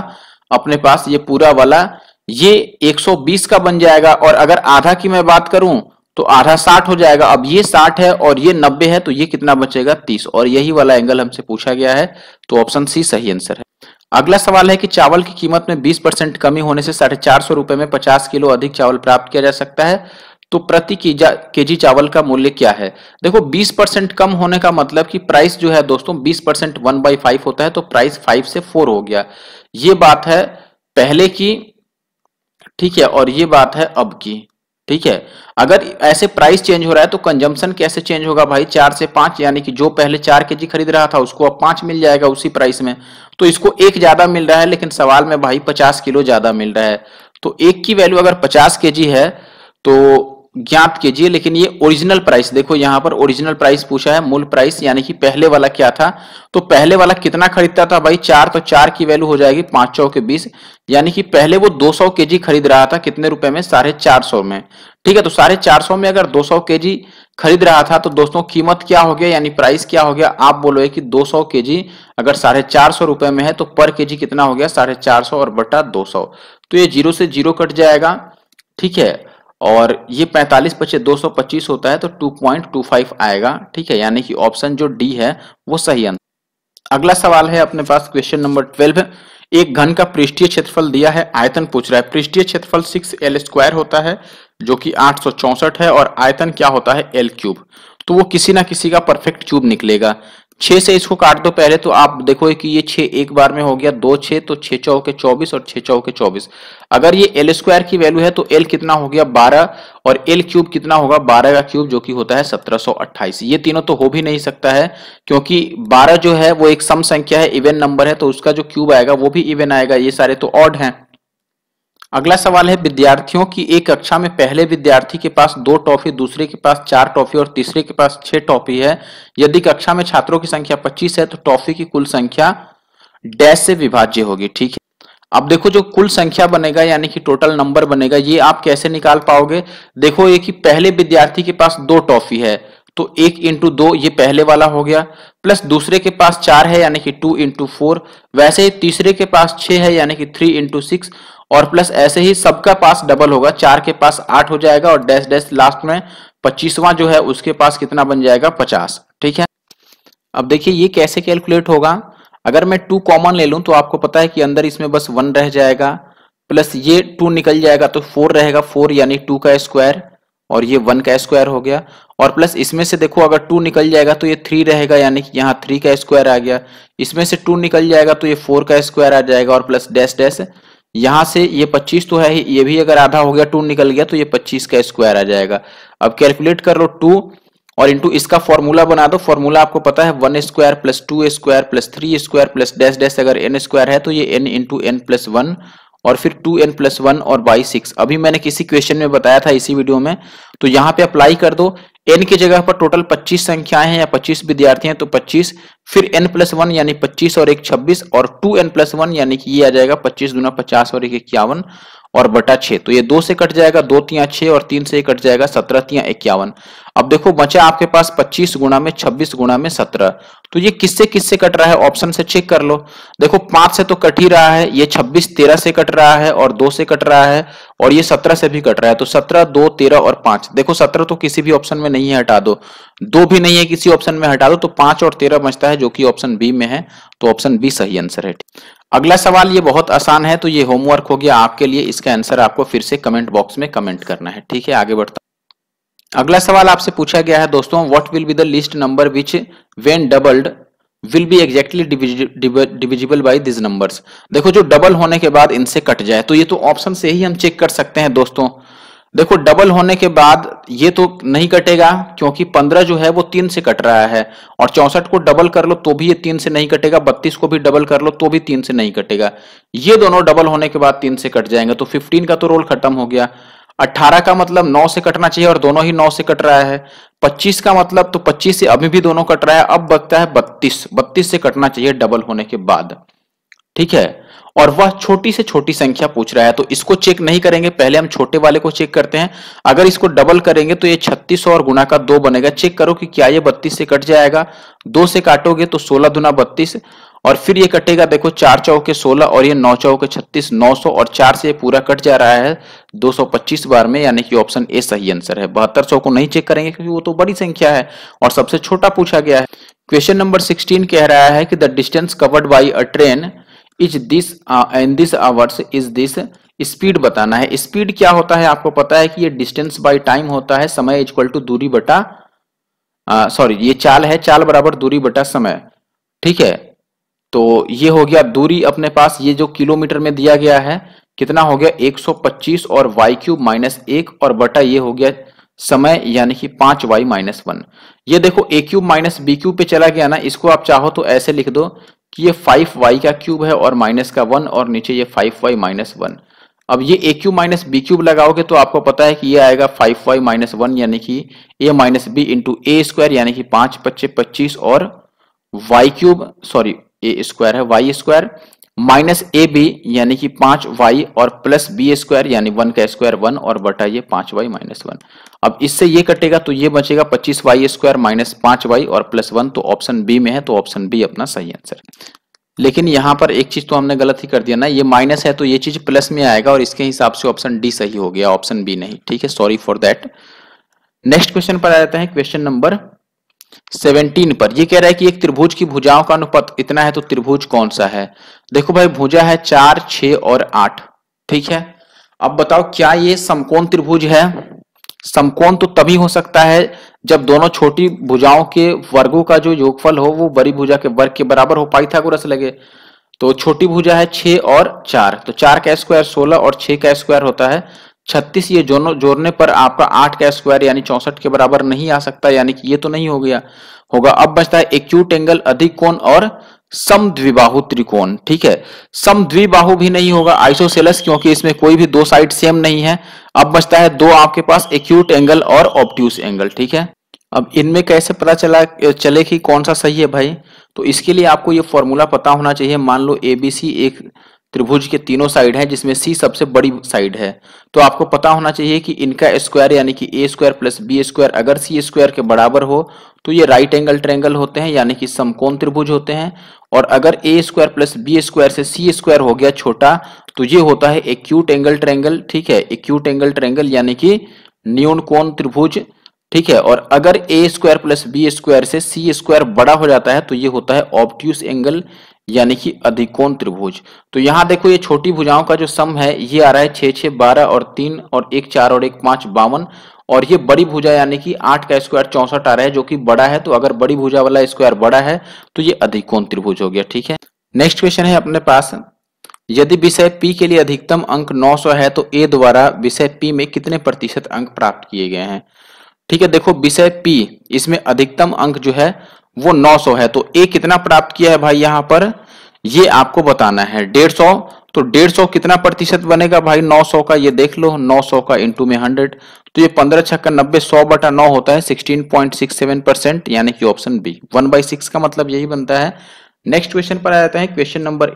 अपने पास ये पूरा वाला ये 120 का बन जाएगा। और अगर आधा की मैं बात करूं तो आधा 60 हो जाएगा। अब ये 60 है और ये 90 है तो ये कितना बचेगा 30, और यही वाला एंगल हमसे पूछा गया है, तो ऑप्शन सी सही आंसर है। अगला सवाल है कि चावल की कीमत में 20% कमी होने से 450 रुपए में 50 किलो अधिक चावल प्राप्त किया जा सकता है, तो प्रति केजी चावल का मूल्य क्या है। देखो 20% कम होने का मतलब कि प्राइस जो है दोस्तों 20% 1/5 होता है, तो प्राइस 5 से 4 हो गया। ये बात है पहले की, ठीक है, और ये बात है अब की। ठीक है। अगर ऐसे प्राइस चेंज हो रहा है तो कंजम्पशन कैसे चेंज होगा भाई, 4 से 5, यानी कि जो पहले 4 केजी खरीद रहा था उसको अब 5 मिल जाएगा उसी प्राइस में। तो इसको एक ज्यादा मिल रहा है, लेकिन सवाल में भाई 50 किलो ज्यादा मिल रहा है। तो एक की वैल्यू अगर 50 केजी है तो ज्ञात कीजिए, लेकिन ये ओरिजिनल प्राइस, देखो यहां पर ओरिजिनल प्राइस पूछा है, मूल प्राइस, यानी कि पहले वाला क्या था। तो पहले वाला कितना खरीदता था भाई, 4, तो 4 की वैल्यू हो जाएगी 5 चौके 20, यानी कि पहले वो 200 केजी खरीद रहा था, कितने रुपए में, 450 में। ठीक है, तो 450 में अगर 200 केजी खरीद रहा था तो दोस्तों कीमत क्या हो गया, यानी प्राइस क्या हो गया, आप बोलोगे कि 200 केजी अगर 450 रुपए में है तो पर केजी कितना हो गया, 450 और बटा 200। तो ये जीरो से जीरो कट जाएगा। ठीक है, और ये 45 बचे 225 होता है तो 2.25 आएगा। ठीक है, यानी कि ऑप्शन जो डी है वो सही आंसर। अगला सवाल है अपने पास क्वेश्चन नंबर 12। एक घन का पृष्ठीय क्षेत्रफल दिया है, आयतन पूछ रहा है। पृष्ठीय क्षेत्रफल 6l² होता है जो कि 864 है, और आयतन क्या होता है, l³। तो वो किसी ना किसी का परफेक्ट क्यूब निकलेगा। 6 से इसको काट दो पहले, तो आप देखो कि ये 6 एक बार में हो गया, 2 6, तो 6 चौके 24 और 6 चौके 24। अगर ये l² की वैल्यू है तो l कितना हो गया, 12, और l³ कितना होगा, 12 का क्यूब जो कि होता है 1728। ये तीनों तो हो भी नहीं सकता है, क्योंकि 12 जो है वो एक सम संख्या है, इवन नंबर है, तो उसका जो क्यूब आएगा वो भी इवन आएगा, ये सारे तो ऑड हैं। अगला सवाल है, विद्यार्थियों की एक कक्षा में पहले विद्यार्थी के पास 2 टॉफी, दूसरे के पास 4 टॉफी और तीसरे के पास 6 टॉफी है। यदि कक्षा में छात्रों की संख्या 25 है तो टॉफी की कुल संख्या डैश से विभाज्य होगी। ठीक है, अब देखो जो कुल संख्या बनेगा यानी कि टोटल नंबर बनेगा, ये आप कैसे निकाल पाओगे। देखो ये कि पहले विद्यार्थी के पास 2 टॉफी है तो 1 इंटू 2 ये पहले वाला हो गया, प्लस दूसरे के पास 4 है यानी कि 2 इंटू 4, वैसे ही तीसरे के पास 6 है यानी कि 3 इंटू 6, और प्लस ऐसे ही सबका पास डबल होगा, 4 के पास 8 हो जाएगा, और डैश डैश लास्ट में 25वां जो है उसके पास कितना बन जाएगा, 50। ठीक है, अब देखिए ये कैसे कैलकुलेट होगा। अगर मैं 2 कॉमन ले लूं तो आपको पता है कि अंदर इसमें बस 1 रह जाएगा, प्लस ये 2 निकल जाएगा तो 4 रहेगा, 4 यानी 2 का स्क्वायर, और ये 1 का स्क्वायर हो गया, और प्लस इसमें से देखो अगर 2 निकल जाएगा तो ये 3 रहेगा, यानी कि यहाँ 3 का स्क्वायर आ गया, इसमें से 2 निकल जाएगा तो ये 4 का स्क्वायर आ जाएगा, और प्लस डैश डैश यहाँ से ये 25 तो है ही, ये भी अगर आधा हो गया 2 निकल गया तो ये 25 का स्क्वायर आ जाएगा। अब कैलकुलेट कर लो 2 और इंटू इसका फॉर्मूला बना दो। फॉर्मूला आपको पता है 1 square plus 2 square plus 3 square plus dash dash, अगर n स्क्वायर है तो ये n इंटू n प्लस 1, और फिर 2n प्लस 1 और बाई 6। अभी मैंने किसी क्वेश्चन में बताया था इसी वीडियो में, तो यहाँ पे अप्लाई कर दो। n की जगह पर टोटल 25 संख्याएं हैं या 25 विद्यार्थी हैं तो 25, फिर n प्लस 1 यानी 25 और 1 26, और 2n प्लस 1 यानी कि ये आ जाएगा 25 दूना 50 और 1 51 और बटा 6। तो ये 2 से कट जाएगा, 2 तिया 6, और 3 से कट जाएगा 17 तिया 51। अब देखो बचा आपके पास 25 गुणा में 26 गुणा में 17, तो ये किससे किससे कट रहा है, ऑप्शन से चेक कर लो। देखो 5 से तो कट ही रहा है, ये 26 13 से कट रहा है, और 2 से कट रहा है, और ये 17 से भी कट रहा है, तो 17 2 13 और 5। देखो 17 तो किसी भी ऑप्शन में नहीं है, हटा दो, 2 भी नहीं है किसी ऑप्शन में, हटा दो, तो 5 और 13 बचता है जो कि ऑप्शन बी में है, तो ऑप्शन बी सही आंसर है। अगला सवाल ये बहुत आसान है, तो ये होमवर्क हो गया आपके लिए, इसका आंसर आपको फिर से कमेंट बॉक्स में कमेंट करना है। ठीक है, आगे बढ़ता। अगला सवाल आपसे पूछा गया है दोस्तों, what will be the least number which when doubled will be exactly divisible by this numbers. देखो जो डबल होने के बाद इनसे कट जाए, तो ये तो ऑप्शन से ही हम चेक कर सकते हैं दोस्तों। देखो डबल होने के बाद ये तो नहीं कटेगा, क्योंकि 15 जो है वो 3 से कट रहा है, और 64 को डबल कर लो तो भी ये 3 से नहीं कटेगा, 32 को भी डबल कर लो तो भी 3 से नहीं कटेगा, ये दोनों डबल होने के बाद 3 से कट जाएंगे, तो 15 का तो रोल खत्म हो गया। 18 का मतलब 9 से कटना चाहिए, और दोनों ही 9 से कट रहा है। 25 का मतलब तो 25 से अभी भी दोनों कट रहा है, अब बचता है 32 से कटना चाहिए डबल होने के बाद। ठीक है, और वह छोटी से छोटी संख्या पूछ रहा है, तो इसको चेक नहीं करेंगे, पहले हम छोटे वाले को चेक करते हैं। अगर इसको डबल करेंगे तो ये 36 और गुणा का 2 बनेगा। चेक करो कि क्या ये 32 से कट जाएगा, 2 से काटोगे तो 16 दुना 32, और फिर ये कटेगा, देखो 4 चौके 16 और ये 9 चौके 36, 900, और 4 से ये पूरा कट जा रहा है 225 बार में, यानी कि ऑप्शन ए सही आंसर है। 7200 को नहीं चेक करेंगे क्योंकि वो तो बड़ी संख्या है और सबसे छोटा पूछा गया है। क्वेश्चन नंबर 16 कह रहा है कि the distance covered by a train is this in this hours is this, speed बताना है। स्पीड क्या होता है आपको पता है कि ये डिस्टेंस बाय टाइम होता है, समय इक्वल टू दूरी बटा सॉरी ये चाल है, चाल बराबर दूरी बटा समय। ठीक है, तो ये हो गया दूरी अपने पास, ये जो किलोमीटर में दिया गया है, कितना हो गया 125 और y क्यूब माइनस 1 और बटा ये हो गया समय यानी कि 5y माइनस 1। ये देखो a cube minus b cube पे चला गया ना, इसको आप चाहो तो ऐसे लिख दो कि ये 5y का क्यूब है और माइनस का 1 और नीचे ये 5y माइनस 1। अब ये a cube minus b cube लगाओगे तो आपको पता है कि ये आएगा 5y माइनस 1 यानी कि a minus b into a square यानी कि 5 × 25 और y cube sorry a square है y square minus a b यानी कि 5y और प्लस बी स्क्वायर यानी 1 का स्क्वायर 1 और बटा ये 5y माइनस 1। अब इससे ये कटेगा तो ये बचेगा 25y स्क्वायर माइनस 5y और प्लस 1, तो ऑप्शन बी में है, तो ऑप्शन बी अपना सही आंसर है। लेकिन यहां पर एक चीज तो हमने गलत ही कर दिया ना, ये माइनस है तो ये चीज प्लस में आएगा और इसके हिसाब से ऑप्शन डी सही हो गया, ऑप्शन बी नहीं। ठीक है, sorry for that. Next question पर आ जाता है, क्वेश्चन नंबर 17 पर। ये कह रहा है कि एक त्रिभुज की भुजाओं का अनुपात इतना है तो त्रिभुज कौन सा है। देखो भाई भुजा है 4, 6 और 8। ठीक है, अब बताओ क्या ये समकोण त्रिभुज है। समकोण तो तभी हो सकता है जब दोनों छोटी भुजाओं के वर्गों का जो योगफल हो वो बड़ी भुजा के वर्ग के बराबर हो, पाइथागोरस लगे। तो छोटी भुजा है 6 और 4, तो 4 का स्क्वायर 16 और 6 का स्क्वायर होता है 36। ये दोनों जोड़ने पर आपका 8 का स्क्वायर यानी 64 के बराबर नहीं आ सकता, यानी कि ये तो नहीं हो गया होगा। अब बचता है एक्यूट एंगल, अधिक कोण और समद्विबाहु त्रिकोण। ठीक है, समद्विबाहु भी नहीं होगा, आइसोसेलेस, क्योंकि इसमें कोई भी दो साइड सेम नहीं है। अब बचता है दो आपके पास एक्यूट एंगल और ऑब्ट्यूस एंगल। ठीक है, अब इनमें कैसे पता चले कि कौन सा सही है भाई, तो इसके लिए आपको ये फॉर्मूला पता होना चाहिए। मान लो एबीसी एक त्रिभुज के तीनों साइड है जिसमें सी सबसे बड़ी साइड है, तो आपको पता होना चाहिए कि इनका स्क्वायर यानी कि ए स्क्वायर प्लस बी स्क्वायर अगर सी स्क्वायर के बराबर हो तो ये राइट एंगल ट्रायंगल होते हैं यानी कि समकोण त्रिभुज होते हैं। और अगर ए स्क्वायर प्लस बी स्क्वायर से सी स्क्वायर हो गया छोटा तो ये होता है एक्यूट एंगल ट्रायंगल। ठीक है, एक्यूट एंगल ट्रायंगल यानी कि न्यून कोण त्रिभुज। ठीक है, और अगर ए स्क्वायर प्लस बी स्क्वायर से सी स्क्वायर बड़ा हो जाता है तो ये होता है ऑब्ट्यूस एंगल यानी कि अधिकोण त्रिभुज। तो यहां देखो ये छोटी भुजाओं का जो सम है ये आ रहा है 6, 6, 12 और 3 और 1, 4 और 1, 5, 52। और ये बड़ी भुजा यानी कि 8 का स्क्वायर 64 आ रहा है जो कि बड़ा है, तो अगर बड़ी भुजा वाला स्क्वायर बड़ा है तो ये अधिकोण त्रिभुज हो गया। ठीक है, नेक्स्ट क्वेश्चन है अपने पास, यदि विषय P के लिए अधिकतम अंक 900 है तो A द्वारा विषय P में कितने प्रतिशत अंक प्राप्त किए गए हैं। ठीक है, देखो विषय P इसमें अधिकतम अंक जो है वो 900 है, तो A कितना प्राप्त किया है भाई यहाँ पर ये आपको बताना है 150। तो 150 कितना प्रतिशत बनेगा भाई 900 का, ये देख लो 900 का इंटू में 100, तो ये 15 छक्का 90, 100/9 होता है 16.67%, यानी कि ऑप्शन बी 1/6 का मतलब यही बनता है। नेक्स्ट क्वेश्चन पर आ जाता है, क्वेश्चन नंबर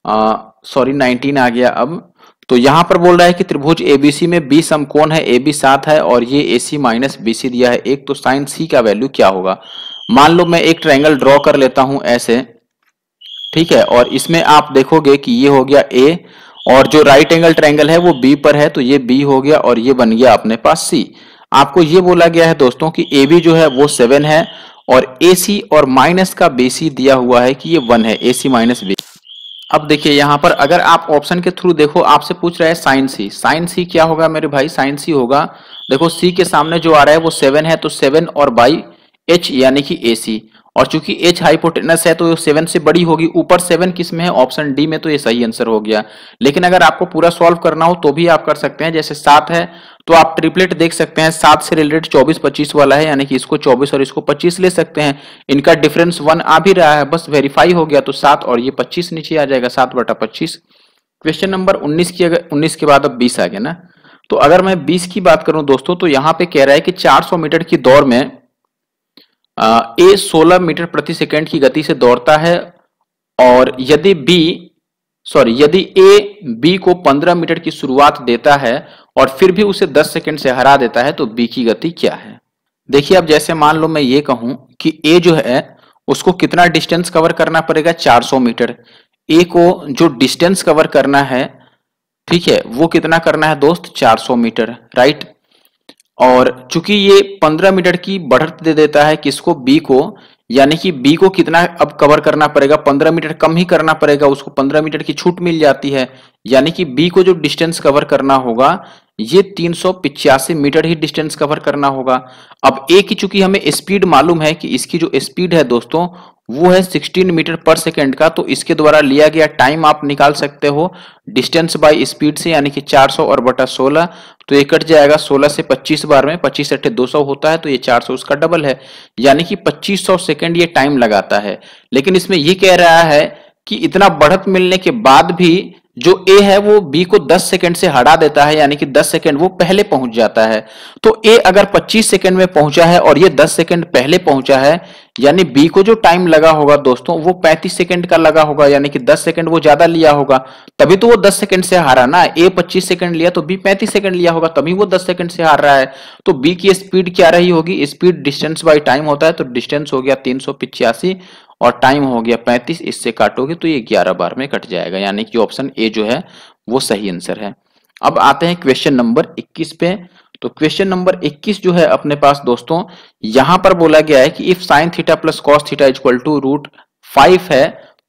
19 आ गया अब। तो यहां पर बोल रहा है कि त्रिभुज एबीसी में बी समकोण है, ए बी 7 है और ये एसी माइनस बीसी दिया है एक, तो साइन सी का वैल्यू क्या होगा। मान लो मैं एक ट्रायंगल ड्रॉ कर लेता हूं ऐसे। ठीक है, और इसमें आप देखोगे कि ये हो गया ए और जो राइट एंगल ट्रायंगल है वो बी पर है, तो ये बी हो गया और ये बन गया अपने पास सी। आपको ये बोला गया है दोस्तों कि ए बी जो है वो 7 है और ए सी और माइनस का बी सी दिया हुआ है कि ये 1 है, ए सी माइनस बी। अब देखिए यहां पर अगर आप ऑप्शन के थ्रू देखो, आपसे पूछ रहा है साइन सी। साइन सी क्या होगा मेरे भाई, साइन सी होगा, देखो सी के सामने जो आ रहा है वो 7 है, तो 7 और बाई एच यानी कि ए सी, और चूंकि एच हाइपोटेनस है तो 7 से बड़ी होगी। ऊपर 7 किस में है, ऑप्शन डी में, तो ये सही आंसर हो गया। लेकिन अगर आपको पूरा सॉल्व करना हो तो भी आप कर सकते हैं, जैसे 7 है तो आप ट्रिपलेट देख सकते हैं, 7 से रिलेटेड 24, 25 वाला है, यानी कि इसको 24 और इसको 25 ले सकते हैं। इनका डिफरेंस 1 आ भी रहा है, बस वेरीफाई हो गया तो 7 और ये 25 नीचे आ जाएगा, 7/25। क्वेश्चन नंबर 19 की, अगर 19 के बाद अब 20 आ गया ना, तो अगर मैं 20 की बात करूं दोस्तों, तो यहां पे कह रहा है कि 400 मीटर की दौड़ में ए 16 मीटर प्रति सेकंड की गति से दौड़ता है, और यदि ए बी को 15 मीटर की शुरुआत देता है और फिर भी उसे 10 सेकंड से हरा देता है, तो बी की गति क्या है। देखिए अब जैसे मान लो मैं ये कहूं कि ए जो है उसको कितना डिस्टेंस कवर करना पड़ेगा, 400 मीटर। ए को जो डिस्टेंस कवर करना है, ठीक है, वो कितना करना है दोस्त, 400 मीटर, राइट। और चूंकि ये 15 मीटर की बढ़त दे देता है किसको, बी को, यानी कि बी को कितना अब कवर करना पड़ेगा, 15 मीटर कम ही करना पड़ेगा, उसको 15 मीटर की छूट मिल जाती है, यानी कि बी को जो डिस्टेंस कवर करना होगा ये 385 मीटर ही डिस्टेंस कवर करना होगा। अब ए की चूंकि हमें स्पीड मालूम है कि इसकी जो स्पीड है दोस्तों वो है 16 मीटर पर सेकेंड का। तो इसके द्वारा लिया गया टाइम आप निकाल सकते हो डिस्टेंस बाय स्पीड से, यानी कि 400 और बटा 16। तो ये कट जाएगा 16 से 25 बार में, 25 अट्ठे 200 होता है, तो ये 400 उसका डबल है, यानी कि 2500 सेकेंड ये टाइम लगाता है। लेकिन इसमें ये कह रहा है कि इतना बढ़त मिलने के बाद भी जो ए है वो बी को 10 सेकंड से हटा देता है, यानी कि 10 सेकंड वो पहले पहुंच जाता है। तो ए अगर 25 सेकंड में पहुंचा है और ये 10 सेकंड पहले पहुंचा है, यानी बी को जो टाइम लगा होगा दोस्तों वो 35 सेकंड का लगा होगा, यानी कि 10 सेकंड वो ज्यादा लिया होगा, तभी तो वो 10 सेकंड से हारा ना। ए 25 सेकंड लिया तो बी 35 सेकंड लिया होगा, तभी वो 10 सेकंड से हार रहा है। तो बी की स्पीड क्या रही होगी, स्पीड डिस्टेंस बाई टाइम होता है, तो डिस्टेंस हो गया 385 और टाइम हो गया 35, इससे काटोगे तो ये 11 बार में कट जाएगा, यानी कि ऑप्शन ए जो है वो सही आंसर है। अब आते हैं क्वेश्चन नंबर 21 पे। तो क्वेश्चन नंबर 21 जो है अपने पास दोस्तों, यहां पर बोला गया है कि if sine theta plus cos theta equal to √5 है,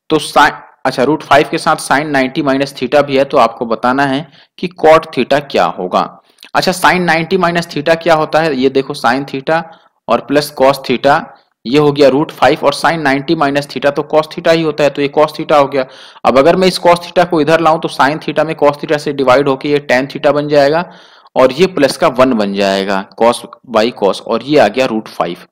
तो साइन, अच्छा √5 के साथ साइन 90 माइनस थीटा भी है, तो आपको बताना है कि कॉट थीटा क्या होगा। अच्छा, साइन 90 माइनस थीटा क्या होता है, ये देखो साइन थीटा और प्लस कॉस थीटा, ये हो गया √5, और साइन 90 माइनस थीटा तो कॉस थीटा ही होता है, तो ये कॉस थीटा हो गया। अब अगर मैं इस कॉस थीटा को इधर लाऊं तो साइन थीटा में कॉस थीटा से डिवाइड होके ये टेन थीटा बन जाएगा, और ये प्लस का 1 बन जाएगा कॉस बाई कॉस, और ये आ गया √5।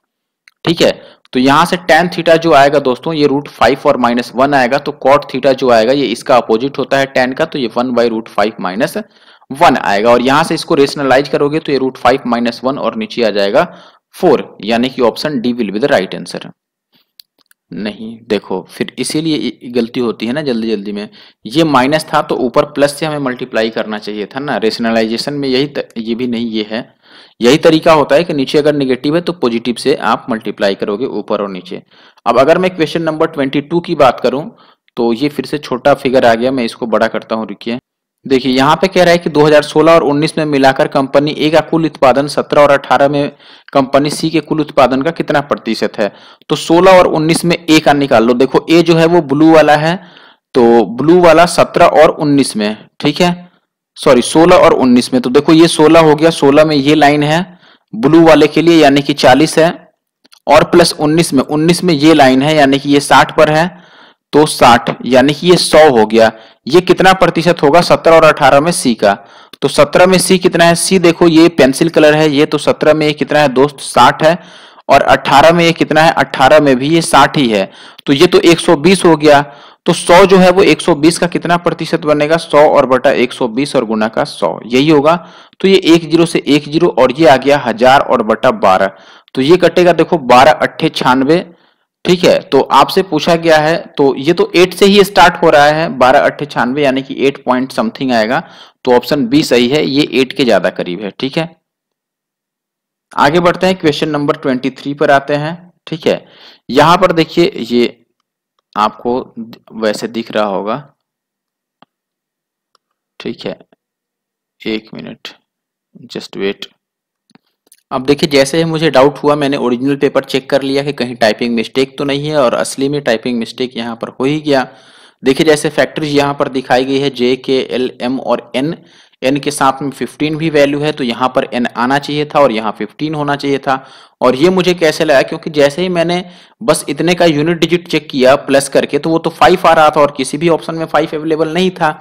ठीक है, तो यहां से टेन थीटा जो आएगा दोस्तों ये √5 और -1 आएगा, तो कॉट थीटा जो आएगा ये इसका अपोजिट होता है टेन का, तो ये 1/√5 -1 आएगा, और यहां से इसको रेशनलाइज करोगे तो ये √5 -1 और नीचे आ जाएगा 4, यानी कि option D will be the right answer. नहीं, देखो फिर इसीलिए गलती होती है ना जल्दी जल्दी में, ये माइनस था तो ऊपर प्लस से हमें मल्टीप्लाई करना चाहिए था ना, रेशनलाइजेशन में ये भी नहीं, ये है, यही तरीका होता है कि नीचे अगर नेगेटिव है तो पॉजिटिव से आप मल्टीप्लाई करोगे ऊपर और नीचे। अब अगर मैं क्वेश्चन नंबर 22 की बात करूं तो ये फिर से छोटा फिगर आ गया, मैं इसको बड़ा करता हूं, रुकिए। देखिए यहाँ पे कह रहा है कि 2016 और 19 में मिलाकर कंपनी ए का कुल उत्पादन 17 और 18 में कंपनी सी के कुल उत्पादन का कितना प्रतिशत है। तो 16 और 19 में ए का निकाल लो। देखो ए जो है वो ब्लू वाला है, तो ब्लू वाला 17 और 19 में, ठीक है, सॉरी 16 और 19 में, तो देखो ये 16 हो गया, 16 में ये लाइन है ब्लू वाले के लिए, यानी कि 40 है, और प्लस 19 में ये लाइन है, यानी कि ये 60 पर है, तो 60, यानी कि ये 100 हो गया। ये कितना प्रतिशत होगा 17 और 18 में सी का। तो 17 में सी कितना है, सी देखो ये पेंसिल कलर है, ये तो 17 में ये कितना है दोस्त 60 है, और 18 में ये कितना है, 18 में भी ये 60 ही है, तो ये तो 120 हो गया। तो 100 जो है वो 120 का कितना प्रतिशत बनेगा, 100 और बटा 120 और गुना का 100, यही होगा। तो ये 1 0 से 1 0, और ये आ गया 1000 और बटा 12, तो ये कटेगा देखो 12 अट्ठे 96। ठीक है, तो आपसे पूछा गया है, तो ये तो 8 से ही स्टार्ट हो रहा है, 12 अट्ठे 96, यानी कि 8 पॉइंट समथिंग आएगा, तो ऑप्शन बी सही है, ये 8 के ज्यादा करीब है। ठीक है, आगे बढ़ते हैं, क्वेश्चन नंबर 23 पर आते हैं। ठीक है, यहां पर देखिए ये आपको वैसे दिख रहा होगा, ठीक है, 1 मिनट जस्ट वेट। अब देखिए जैसे ही मुझे डाउट हुआ मैंने ओरिजिनल पेपर चेक कर लिया कि कहीं टाइपिंग मिस्टेक तो नहीं है, और असली में टाइपिंग मिस्टेक यहाँ पर हो ही गया। देखिए जैसे फैक्टर्स यहाँ पर दिखाई गई है जे के एल एम और एन, एन के साथ में 15 भी वैल्यू है, तो यहाँ पर एन आना चाहिए था और यहाँ 15 होना चाहिए था। और ये मुझे कैसे लगा, क्योंकि जैसे ही मैंने बस इतने का यूनिट डिजिट चेक किया प्लस करके, तो वो तो 5 आ रहा था और किसी भी ऑप्शन में 5 अवेलेबल नहीं था।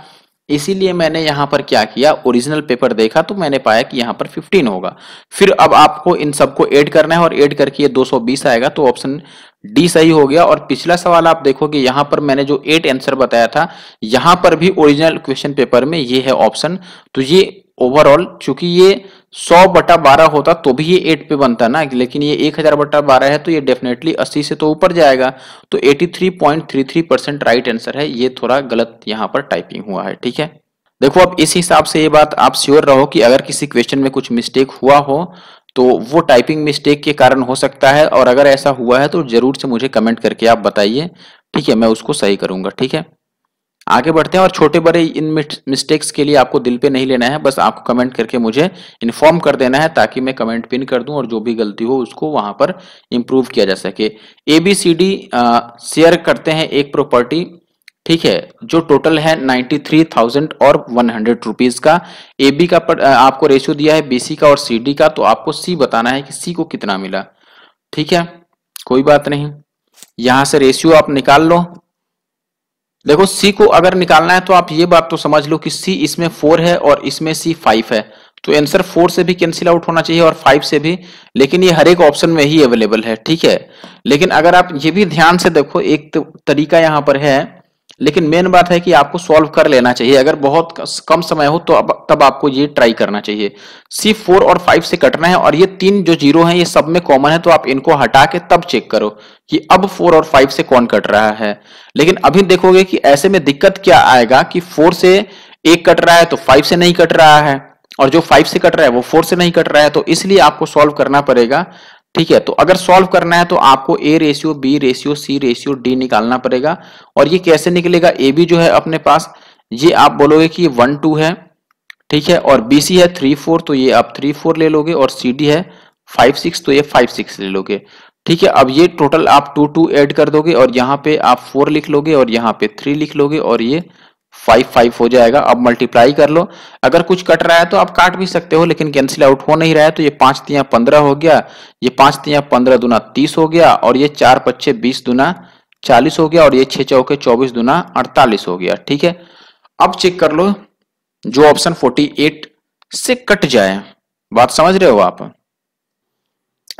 इसीलिए मैंने यहाँ पर क्या किया, ओरिजिनल पेपर देखा तो मैंने पाया कि यहाँ पर 15 होगा। फिर अब आपको इन सबको ऐड करना है, और ऐड करके ये 220 आएगा, तो ऑप्शन डी सही हो गया। और पिछला सवाल आप देखोगे यहाँ पर मैंने जो 8 आंसर बताया था, यहाँ पर भी ओरिजिनल क्वेश्चन पेपर में ये है ऑप्शन। तो ये ओवरऑल चूंकि ये 100/12 होता तो भी ये 8 पे बनता ना, लेकिन ये 1000/12 है, तो ये डेफिनेटली 80 से तो ऊपर जाएगा, तो 83.33% राइट आंसर है। ये थोड़ा गलत यहाँ पर टाइपिंग हुआ है। ठीक है, देखो अब इस हिसाब से ये बात आप श्योर रहो कि अगर किसी क्वेश्चन में कुछ मिस्टेक हुआ हो तो वो टाइपिंग मिस्टेक के कारण हो सकता है, और अगर ऐसा हुआ है तो जरूर से मुझे कमेंट करके आप बताइए। ठीक है, मैं उसको सही करूंगा। ठीक है, आगे बढ़ते हैं, और छोटे बड़े इन मिस्टेक्स के लिए आपको दिल पे नहीं लेना है, बस आपको कमेंट करके मुझे इन्फॉर्म कर देना है, ताकि मैं कमेंट पिन कर दूं और जो भी गलती हो उसको वहां पर इंप्रूव किया जा सके। ABCD शेयर करते हैं एक प्रॉपर्टी, ठीक है, जो टोटल है 93,000 और 100 रुपीज का। AB का आपको रेशियो दिया है BC का और CD का, तो आपको C बताना है कि C को कितना मिला। ठीक है, कोई बात नहीं। यहां से रेशियो आप निकाल लो। देखो सी को अगर निकालना है तो आप ये बात तो समझ लो कि सी इसमें 4 है और इसमें सी 5 है, तो आंसर 4 से भी कैंसिल आउट होना चाहिए और 5 से भी, लेकिन ये हर एक ऑप्शन में ही अवेलेबल है, ठीक है। लेकिन अगर आप ये भी ध्यान से देखो, एक तरीका यहां पर है, लेकिन मेन बात है कि आपको सॉल्व कर लेना चाहिए। अगर बहुत कम समय हो तो तब आपको ये ट्राई करना चाहिए। सी 4 और 5 से कटना है और ये तीन जो जीरो हैं ये सब में कॉमन है, तो आप इनको हटा के तब चेक करो कि अब 4 और 5 से कौन कट रहा है। लेकिन अभी देखोगे कि ऐसे में दिक्कत क्या आएगा कि 4 से एक कट रहा है तो 5 से नहीं कट रहा है, और जो 5 से कट रहा है वो 4 से नहीं कट रहा है, तो इसलिए आपको सॉल्व करना पड़ेगा, ठीक है। तो अगर सॉल्व करना है तो आपको a ratio, b ratio, c ratio, d निकालना पड़ेगा। और ये कैसे निकलेगा, ए बी जो है अपने पास, ये आप बोलोगे कि 1 2 है, ठीक है, और बी सी है 3 4, तो ये आप 3 4 ले लोगे, और सी डी है 5 6, तो ये 5 6 ले लोगे, ठीक है। अब ये टोटल आप 2 2 ऐड कर दोगे और यहाँ पे आप 4 लिख लोगे और यहाँ पे 3 लिख लोगे और ये 5 5 हो जाएगा। अब मल्टीप्लाई कर लो, अगर कुछ कट रहा है तो आप काट भी सकते हो, लेकिन कैंसिल आउट हो नहीं रहा है, तो ये 5 तियां 15 हो गया, ये 5 तियां 15 दूना 30 हो गया, और ये 4 पच्चे 20 दूना 40 हो गया, और ये 6 चौके 24 दूना 48 हो गया, ठीक है। अब चेक कर लो जो ऑप्शन 48 से कट जाए, बात समझ रहे हो आप।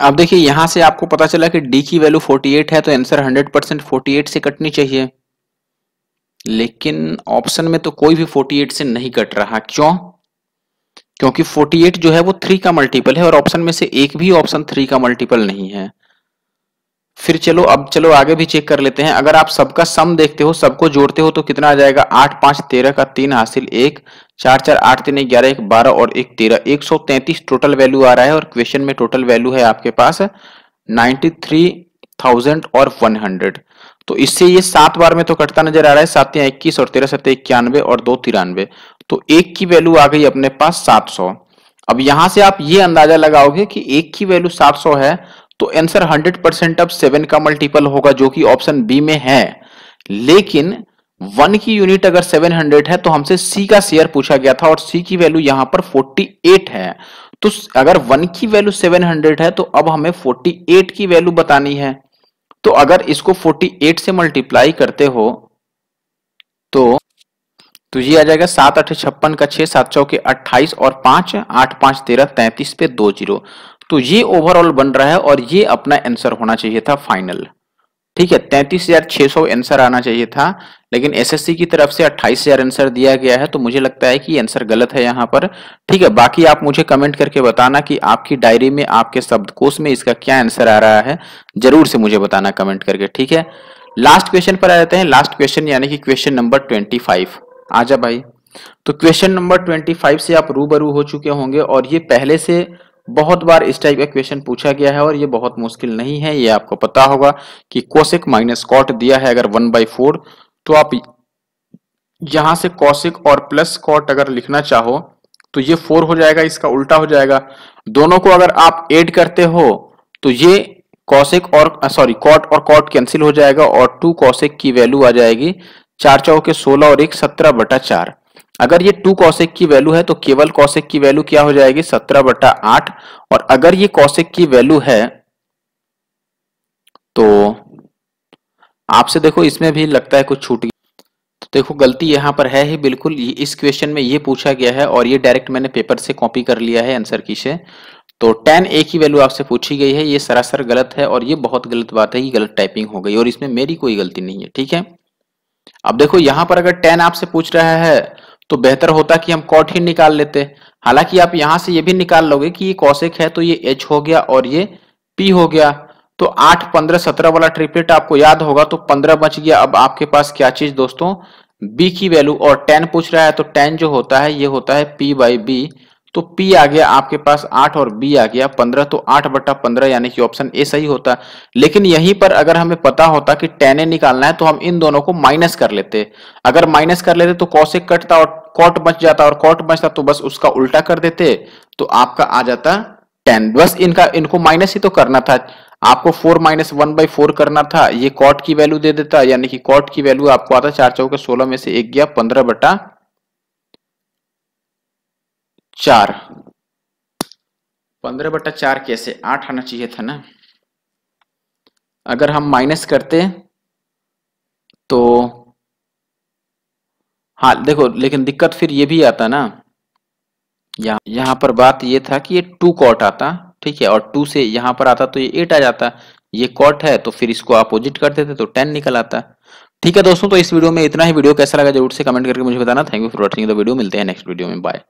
अब देखिए यहां से आपको पता चला कि डी की वैल्यू 48 है, तो आंसर 100% 48 से कटनी चाहिए, लेकिन ऑप्शन में तो कोई भी 48 से नहीं कट रहा, क्यों? क्योंकि 48 जो है वो 3 का मल्टीपल है और ऑप्शन में से एक भी ऑप्शन 3 का मल्टीपल नहीं है। फिर चलो अब चलो आगे भी चेक कर लेते हैं। अगर आप सबका सम देखते हो, सबको जोड़ते हो, तो कितना आ जाएगा, 8 5 13 का 3 हासिल 1, 4 4 8 3 11 1 12 और 1 13, 133 टोटल वैल्यू आ रहा है, और क्वेश्चन में टोटल वैल्यू है आपके पास 93,100। तो इससे ये 7 बार में तो कटता नजर आ रहा है, 7 या 21 और 13 7 91 और 2 93, तो एक की वैल्यू आ गई अपने पास 700। अब यहां से आप ये अंदाजा लगाओगे कि एक की वैल्यू 700 है, तो आंसर 100% अब 7 का मल्टीपल होगा, जो कि ऑप्शन बी में है। लेकिन 1 की यूनिट अगर 700 है तो हमसे सी का शेयर पूछा गया था, और सी की वैल्यू यहां पर 48 है। तो अगर 1 की वैल्यू 700 है तो अब हमें 48 की वैल्यू बतानी है। तो अगर इसको 48 से मल्टीप्लाई करते हो तो ये आ जाएगा 7 8 56 का 6, 7 चौके 28 और 5 8 5 13 33 पे 2 जीरो। तो ये ओवरऑल बन रहा है और ये अपना आंसर होना चाहिए था फाइनल, ठीक है। 33,600 आंसर आना चाहिए था, लेकिन एसएससी की तरफ से 28,000 आंसर दिया गया है, तो मुझे लगता है कि आंसर गलत है यहाँ पर, ठीक है। बाकी आप मुझे कमेंट करके बताना कि आपकी डायरी में, आपके शब्दकोश में इसका क्या आंसर आ रहा है, जरूर से मुझे बताना कमेंट करके, ठीक है। लास्ट क्वेश्चन पर आ जाते हैं। लास्ट क्वेश्चन यानी कि क्वेश्चन नंबर 25। आजा भाई। तो क्वेश्चन नंबर 25 से आप रूबरू हो चुके होंगे, और ये पहले से बहुत बार इस टाइप का क्वेश्चन पूछा गया है, और ये बहुत मुश्किल नहीं है, ये आपको पता होगा कि कोसेक माइनस कॉट दिया है अगर 1/4, तो आप यहां से कॉसेक और प्लस कॉट अगर लिखना चाहो तो ये 4 हो जाएगा, इसका उल्टा हो जाएगा। दोनों को अगर आप ऐड करते हो तो ये कॉसेक और सॉरी कॉट और कॉट कैंसिल हो जाएगा, और 2 कॉसेक की वैल्यू आ जाएगी 4 चौके 16 और 1 17/4। अगर ये 2 कॉसेक की वैल्यू है तो केवल कॉसेक की वैल्यू क्या हो जाएगी 17/8, और अगर ये कॉसेक की वैल्यू है तो आपसे देखो इसमें भी लगता है कुछ छूट गया। तो देखो गलती यहाँ पर है ही बिल्कुल, इस क्वेश्चन में ये पूछा गया है और ये डायरेक्ट मैंने पेपर से कॉपी कर लिया है आंसर की से। तो tan a की वैल्यू आपसे पूछी गई है, ये सरासर गलत है, और ये बहुत गलत बात है कि गलत टाइपिंग हो गई, और इसमें मेरी कोई गलती नहीं है, ठीक है। अब देखो यहां पर अगर tan आपसे पूछ रहा है तो बेहतर होता कि हम cot ही निकाल लेते। हालांकि आप यहां से ये भी निकाल लोगे कि ये cosec है तो ये h हो गया और ये p हो गया। तो 8 15 17 वाला ट्रिपलेट आपको याद होगा, तो 15 बच गया। अब आपके पास क्या चीज दोस्तों, b की वैल्यू, और tan पूछ रहा है तो tan जो होता है ये होता है p/b। तो p आ गया आपके पास 8 और b आ गया 15, तो 8/15 यानी कि ऑप्शन ए सही होता। लेकिन यहीं पर अगर हमें पता होता कि tan a निकालना है तो हम इन दोनों को माइनस कर लेते। अगर माइनस कर लेते तो cosec कटता और cot बच जाता, और cot बचता तो बस उसका उल्टा कर देते, तो आपका आ जाता tan। बस इनको माइनस ही तो करना था आपको, 4 - 1/4 करना था, ये cot की वैल्यू दे देता, यानी कि cot की वैल्यू आपको आता 4 चौके 16 में से 1 गया 15/4। 15/4 कैसे, 8 आना चाहिए था ना। अगर हम माइनस करते तो हाँ देखो, लेकिन दिक्कत फिर ये भी आता ना, यहाँ पर बात ये था कि ये 2 कॉट आता, ठीक है, और 2 से यहाँ पर आता तो ये 8 आ जाता। ये कॉट है तो फिर इसको अपोजिट कर देते तो 10 निकल आता। ठीक है दोस्तों, तो इस वीडियो में इतना ही। वीडियो कैसा लगा जरूर से कमेंट करके मुझे बताना। Thank you for watching the video. मिलते हैं नेक्स्ट वीडियो में। बाय।